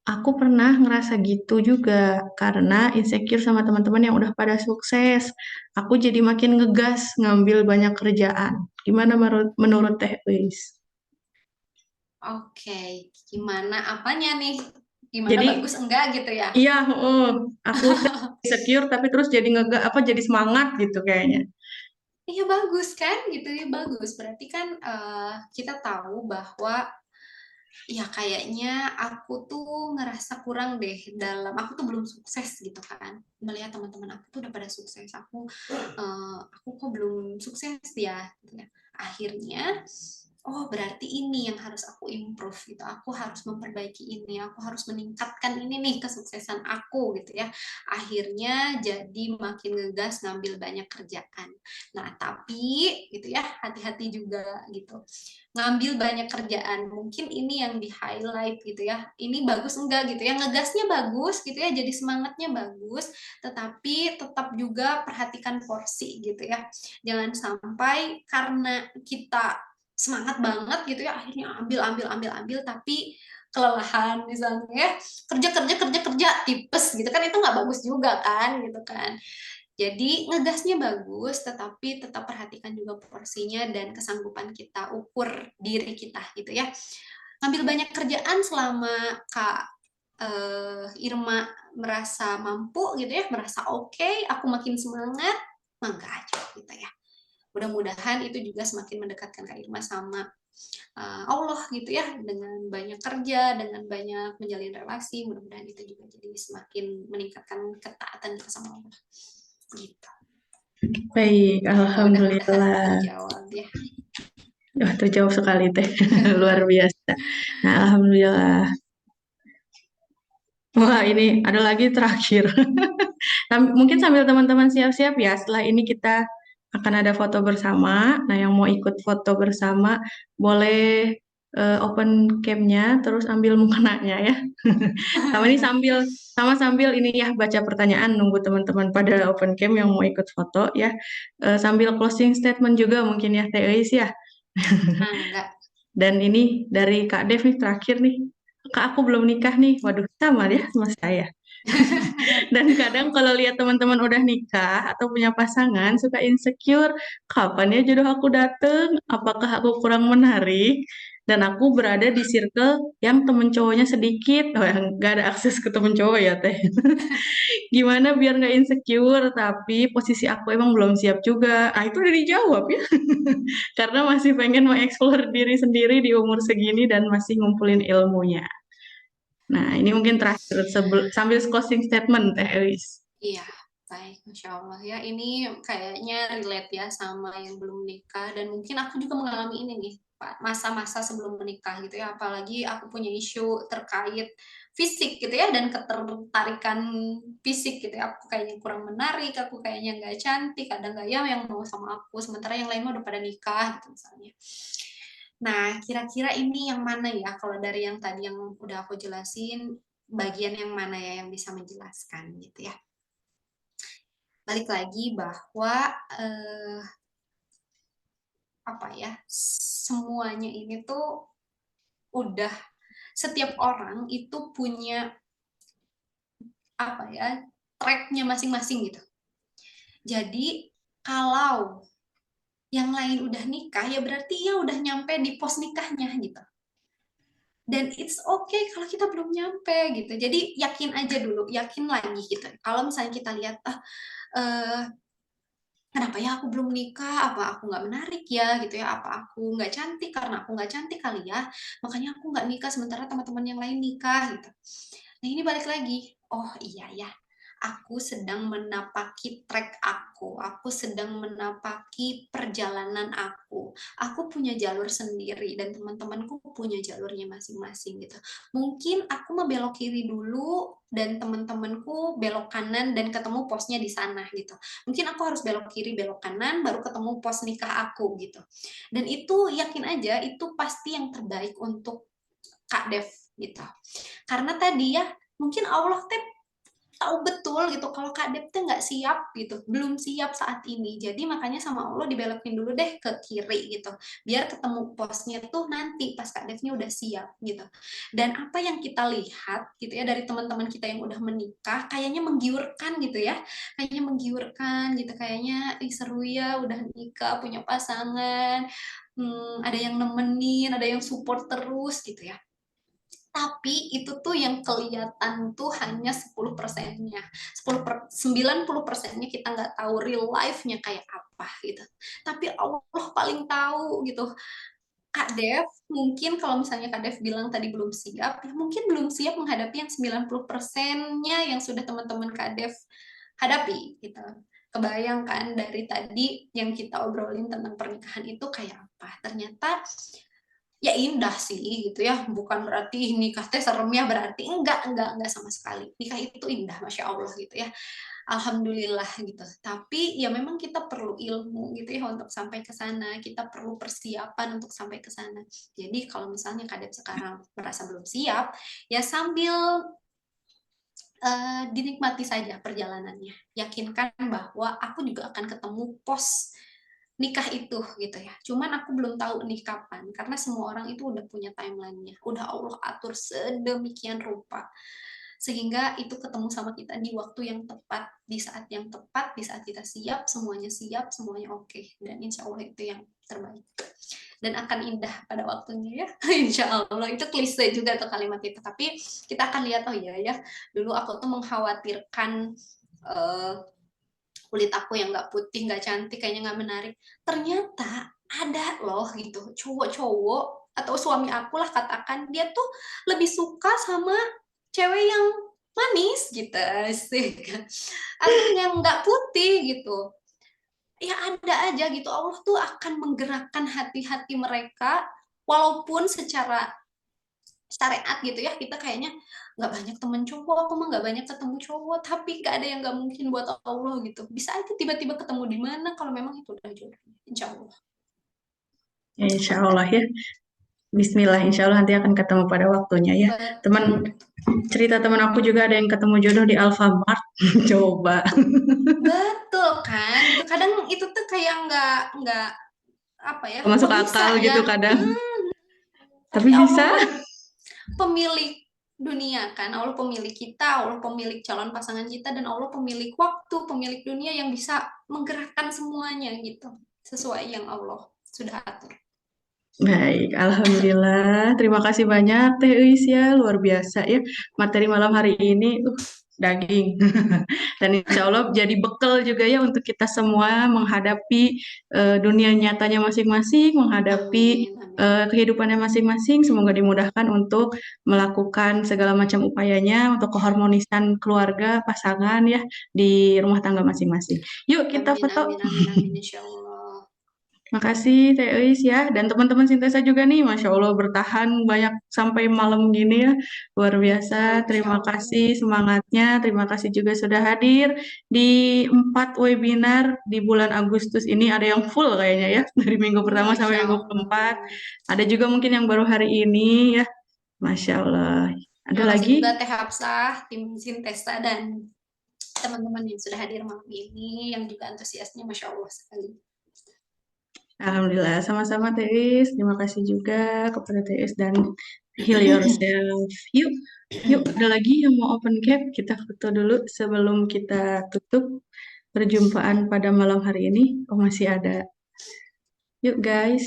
Aku pernah ngerasa gitu juga karena insecure sama teman-teman yang udah pada sukses. Aku jadi makin ngegas ngambil banyak kerjaan. Gimana menurut Teh Eis? Oke, gimana apanya nih? Gimana Jadi bagus enggak gitu ya? iya, aku insecure tapi terus jadi jadi semangat gitu kayaknya. Iya bagus kan gitu ya, bagus. Berarti kan kita tahu bahwa ya kayaknya aku tuh ngerasa kurang deh dalam, aku tuh belum sukses gitu kan. Melihat teman-teman aku tuh udah pada sukses, aku kok belum sukses ya gitu ya. Akhirnya oh berarti ini yang harus aku improve gitu. Aku harus memperbaiki ini, aku harus meningkatkan ini nih kesuksesan aku gitu ya. Akhirnya jadi makin ngegas ngambil banyak kerjaan. Nah, tapi gitu ya, hati-hati juga gitu. Ngambil banyak kerjaan, mungkin ini yang di-highlight gitu ya. Ini bagus enggak gitu ya. Ngegasnya bagus gitu ya, jadi semangatnya bagus, tetapi tetap juga perhatikan porsi gitu ya. Jangan sampai karena kita semangat banget gitu ya, akhirnya ambil tapi kelelahan misalnya ya, kerja tipes gitu kan, itu nggak bagus juga kan gitu kan. Jadi ngegasnya bagus, tetapi tetap perhatikan juga porsinya dan kesanggupan kita, ukur diri kita gitu ya. Ngambil banyak kerjaan selama Kak Irma merasa mampu gitu ya, merasa oke, aku makin semangat, mangga aja gitu ya. Mudah-mudahan itu juga semakin mendekatkan Kak Irma sama Allah gitu ya, dengan banyak kerja, dengan banyak menjalin relasi, mudah-mudahan itu juga jadi semakin meningkatkan ketaatan kita sama Allah. Gitu. Baik, Mudah-mudahan alhamdulillah. terjawab ya. Wah, terjawab sekali teh. Luar biasa. Nah, alhamdulillah. Wah, ini ada lagi terakhir. Mungkin sambil teman-teman siap-siap ya, setelah ini kita akan ada foto bersama. Nah, yang mau ikut foto bersama boleh open cam-nya, terus ambil mukenanya ya. Sambil ini ya baca pertanyaan, nunggu teman-teman pada open cam yang mau ikut foto ya. Sambil closing statement juga mungkin ya, Teh Eis ya. Enggak. Dan ini dari Kak Dev nih terakhir nih. Kak, aku belum nikah nih. Waduh, sama ya sama saya. Dan kadang kalau lihat teman-teman udah nikah atau punya pasangan suka insecure, kapan ya jodoh aku dateng? Apakah aku kurang menarik? Dan aku berada di circle yang temen cowoknya sedikit, oh, yang nggak ada akses ke temen cowok ya Teh. Gimana biar nggak insecure, tapi posisi aku emang belum siap juga. Ah itu udah dijawab ya, karena masih pengen mengeksplor diri sendiri di umur segini dan masih ngumpulin ilmunya. Nah, ini mungkin terakhir sambil closing statement Teh Elis. Iya, baik, Masya Allah ya. Ini kayaknya relate ya sama yang belum menikah, dan mungkin aku juga mengalami ini nih, Pak, masa-masa sebelum menikah gitu ya. Apalagi aku punya isu terkait fisik gitu ya, dan ketertarikan fisik gitu ya. Aku kayaknya kurang menarik, aku kayaknya nggak cantik, ada nggak ya yang mau sama aku, sementara yang lain mah udah pada nikah gitu misalnya. Nah, kira-kira ini yang mana ya, kalau dari yang tadi yang udah aku jelasin, bagian yang mana ya yang bisa menjelaskan gitu ya. Balik lagi bahwa apa ya, semuanya ini tuh udah, setiap orang itu punya apa ya, tracknya masing-masing gitu. Jadi kalau yang lain udah nikah ya berarti ya udah nyampe di pos nikahnya gitu. Dan it's okay kalau kita belum nyampe gitu. Jadi yakin aja dulu, yakin lagi gitu. Kalau misalnya kita lihat eh, kenapa ya aku belum nikah, apa aku nggak menarik ya gitu ya, apa aku nggak cantik, karena aku nggak cantik kali ya, makanya aku nggak nikah sementara teman-teman yang lain nikah gitu. Nah ini balik lagi, oh iya ya, aku sedang menapaki track aku sedang menapaki perjalanan aku punya jalur sendiri dan teman-temanku punya jalurnya masing-masing gitu. Mungkin aku mau belok kiri dulu dan teman-temanku belok kanan dan ketemu posnya di sana gitu. Mungkin aku harus belok kiri, belok kanan, baru ketemu pos nikah aku gitu. Dan itu yakin aja, itu pasti yang terbaik untuk Kak Dev gitu. Karena tadi ya, mungkin Allah tahu betul gitu kalau Kak Dep tuh nggak siap gitu, belum siap saat ini. Jadi makanya sama Allah dibelokin dulu deh ke kiri gitu, biar ketemu posnya tuh nanti pas Kak Devnya udah siap gitu. Dan apa yang kita lihat gitu ya dari teman-teman kita yang udah menikah, kayaknya menggiurkan gitu ya, kayaknya menggiurkan gitu, kayaknya seru ya udah nikah punya pasangan, ada yang nemenin, ada yang support terus gitu ya. Tapi itu tuh yang kelihatan tuh hanya 10%-nya. 90%-nya kita nggak tahu real life-nya kayak apa gitu. Tapi Allah paling tahu gitu. Kak Dev, mungkin kalau misalnya Kak Dev bilang tadi belum siap, ya mungkin belum siap menghadapi yang 90%-nya yang sudah teman-teman Kak Dev hadapi gitu. Kebayangkan dari tadi yang kita obrolin tentang pernikahan itu kayak apa. Ternyata ya indah sih gitu ya, bukan berarti nikah teh serem ya, berarti enggak sama sekali, nikah itu indah masya Allah gitu ya, alhamdulillah gitu. Tapi ya memang kita perlu ilmu gitu ya untuk sampai ke sana, kita perlu persiapan untuk sampai ke sana. Jadi kalau misalnya Kadep sekarang merasa belum siap, ya sambil dinikmati saja perjalanannya, yakinkan bahwa aku juga akan ketemu pos nikah itu gitu ya. Cuman aku belum tahu nih kapan, karena semua orang itu udah punya timeline-nya, udah Allah atur sedemikian rupa sehingga itu ketemu sama kita di waktu yang tepat, di saat yang tepat, di saat kita siap, semuanya oke, dan insya Allah itu yang terbaik dan akan indah pada waktunya ya. Insya Allah, itu klise juga tuh kalimat itu, tapi kita akan lihat, oh iya ya, dulu aku tuh mengkhawatirkan kulit aku yang nggak putih, nggak cantik, kayaknya nggak menarik. Ternyata ada loh gitu, cowok-cowok atau suami aku lah katakan, dia tuh lebih suka sama cewek yang manis gitu sih, atau yang nggak putih gitu. Ya ada aja gitu, Allah tuh akan menggerakkan hati-hati mereka, walaupun secara syariat gitu ya kita kayaknya nggak banyak temen cowok, aku mah nggak banyak ketemu cowok, tapi nggak ada yang nggak mungkin buat Allah gitu, bisa aja tiba-tiba ketemu di mana kalau memang itu udah jodohnya, insya Allah. Ya, insya Allah ya. Bismillah, insya Allah nanti akan ketemu pada waktunya ya. Teman cerita teman aku juga ada yang ketemu jodoh di Alfamart. Coba. Betul kan, gitu kadang itu tuh kayak nggak apa ya, Masuk kok bisa akal gitu ya. kadang. Tapi Tapi Allah bisa. mah pemilik dunia kan, Allah pemilik kita, Allah pemilik calon pasangan kita, dan Allah pemilik waktu, pemilik dunia yang bisa menggerakkan semuanya gitu, sesuai yang Allah sudah atur. Baik, alhamdulillah. Terima kasih banyak Teh Eis ya, luar biasa ya. Materi malam hari ini daging. Dan insya Allah jadi bekal juga ya untuk kita semua menghadapi dunia nyatanya masing-masing, menghadapi Amin, amin. kehidupannya masing-masing. Semoga dimudahkan untuk melakukan segala macam upayanya untuk keharmonisan keluarga, pasangan ya di rumah tangga masing-masing. Yuk kita Amin, foto. amin, amin, amin, insya Allah. Makasih Teh Eis ya, dan teman-teman Sintesa juga nih, Masya Allah bertahan banyak sampai malam gini ya, luar biasa. Betul, insya Terima Allah. kasih semangatnya, terima kasih juga sudah hadir di 4 webinar di bulan Agustus ini. Ada yang full kayaknya ya, dari minggu pertama sampai Masya minggu keempat. Allah. Ada juga mungkin yang baru hari ini ya, Masya Allah. Ada Terima kasih lagi? juga Teh Hafsah, tim Sintesa, dan teman-teman yang sudah hadir malam ini, yang juga antusiasnya Masya Allah sekali. Alhamdulillah, sama-sama Teis. Terima kasih juga kepada Teis dan Heal Yourself. Yuk, yuk, ada lagi yang mau open cap? Kita foto dulu sebelum kita tutup perjumpaan pada malam hari ini. Oh, masih ada. Yuk guys.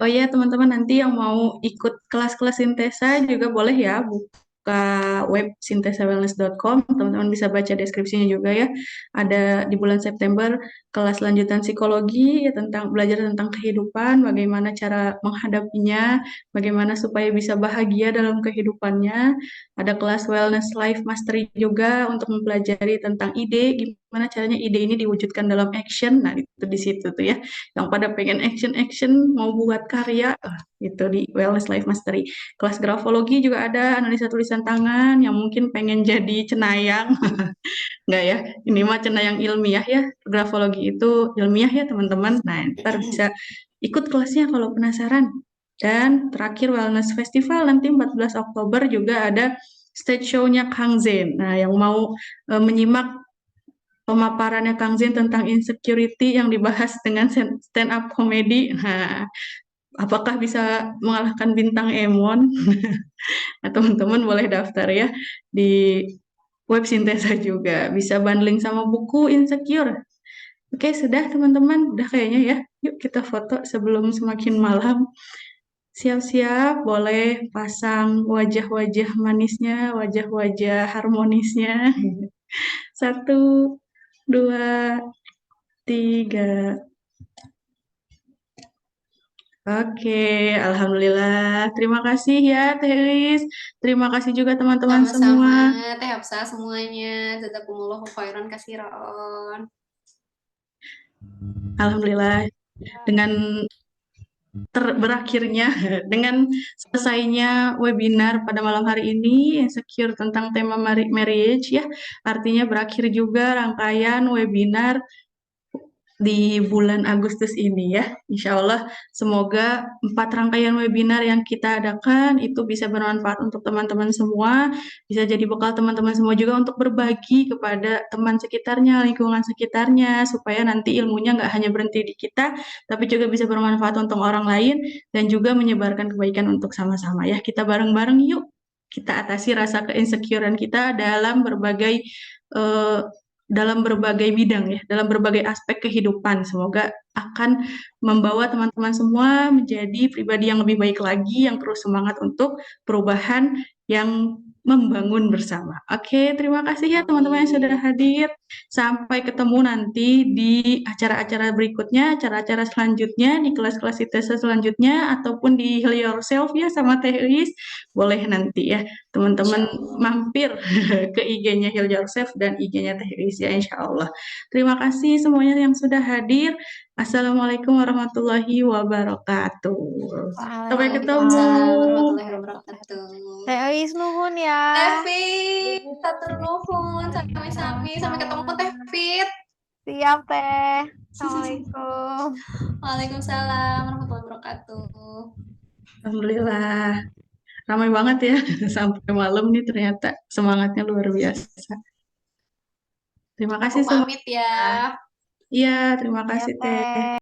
Oh iya teman-teman, nanti yang mau ikut kelas-kelas Sintesa juga boleh ya buka web sintesawellness.com. Teman-teman bisa baca deskripsinya juga ya. Ada di bulan September kelas lanjutan psikologi ya, tentang belajar tentang kehidupan, bagaimana cara menghadapinya, bagaimana supaya bisa bahagia dalam kehidupannya. Ada kelas wellness life mastery juga untuk mempelajari tentang ide, gimana caranya ide ini diwujudkan dalam action. Nah, itu di situ tuh ya yang pada pengen action mau buat karya gitu di Wellness Life Mastery. Kelas grafologi juga ada analisa tulisan tangan yang mungkin pengen jadi cenayang. Enggak ya, ini mah cenayang ilmiah ya. Grafologi itu ilmiah ya teman-teman. Nah, ntar bisa ikut kelasnya kalau penasaran. Dan terakhir Wellness Festival nanti 14 Oktober juga ada stage show-nya Kang Zen. Nah, yang mau menyimak pemaparannya Kang Zen tentang insecurity yang dibahas dengan stand up comedy. Nah, apakah bisa mengalahkan bintang Emon? Nah, teman-teman boleh daftar ya di web Sintesa juga. Bisa bundling sama buku Insecure. Oke, sudah teman-teman. Udah kayaknya ya. Yuk kita foto sebelum semakin malam. Siap-siap, boleh pasang wajah-wajah manisnya, wajah-wajah harmonisnya. Satu, dua, tiga. Oke, alhamdulillah. Terima kasih ya, Teh Elis. Terima kasih juga teman-teman Sama-sama semua. Teh Hafsah semuanya. Jazakumullahu khairan kasiron. Alhamdulillah. Dengan berakhirnya, dengan selesainya webinar pada malam hari ini, Insecure tentang tema marriage ya. Artinya berakhir juga rangkaian webinar di bulan Agustus ini ya. Insya Allah semoga 4 rangkaian webinar yang kita adakan itu bisa bermanfaat untuk teman-teman semua, bisa jadi bekal teman-teman semua juga untuk berbagi kepada teman sekitarnya, lingkungan sekitarnya, supaya nanti ilmunya nggak hanya berhenti di kita, tapi juga bisa bermanfaat untuk orang lain dan juga menyebarkan kebaikan untuk sama-sama ya. Kita bareng-bareng yuk kita atasi rasa keinsecurean kita eh, dalam berbagai bidang ya, dalam berbagai aspek kehidupan. Semoga akan membawa teman-teman semua menjadi pribadi yang lebih baik lagi, yang terus semangat untuk perubahan yang membangun bersama. Oke, terima kasih ya teman-teman yang sudah Amin. hadir. Sampai ketemu nanti di acara-acara berikutnya, acara-acara selanjutnya, di kelas-kelas ITS selanjutnya, ataupun di Heal Yourself ya sama Teh Elis. Boleh nanti ya teman-teman Insya Allah. mampir ke IG-nya Heal Yourself dan IG-nya Teh Iris ya insya Allah. Terima kasih semuanya yang sudah hadir. Assalamualaikum warahmatullahi wabarakatuh. Sampai ketemu. Waalaikumsalam warahmatullahi wabarakatuh. Teh Eis nuhun ya. Teh Fit, satur nuhun, sami-sami. Sampai ketemu Teh Fit. Siap Teh. Assalamualaikum. Waalaikumsalam warahmatullahi wabarakatuh. Alhamdulillah. Ramai banget ya sampai malam nih ternyata semangatnya luar biasa. Terima Aku kasih semua. pamit ya. Iya, terima Ya kasih Teh. Teh.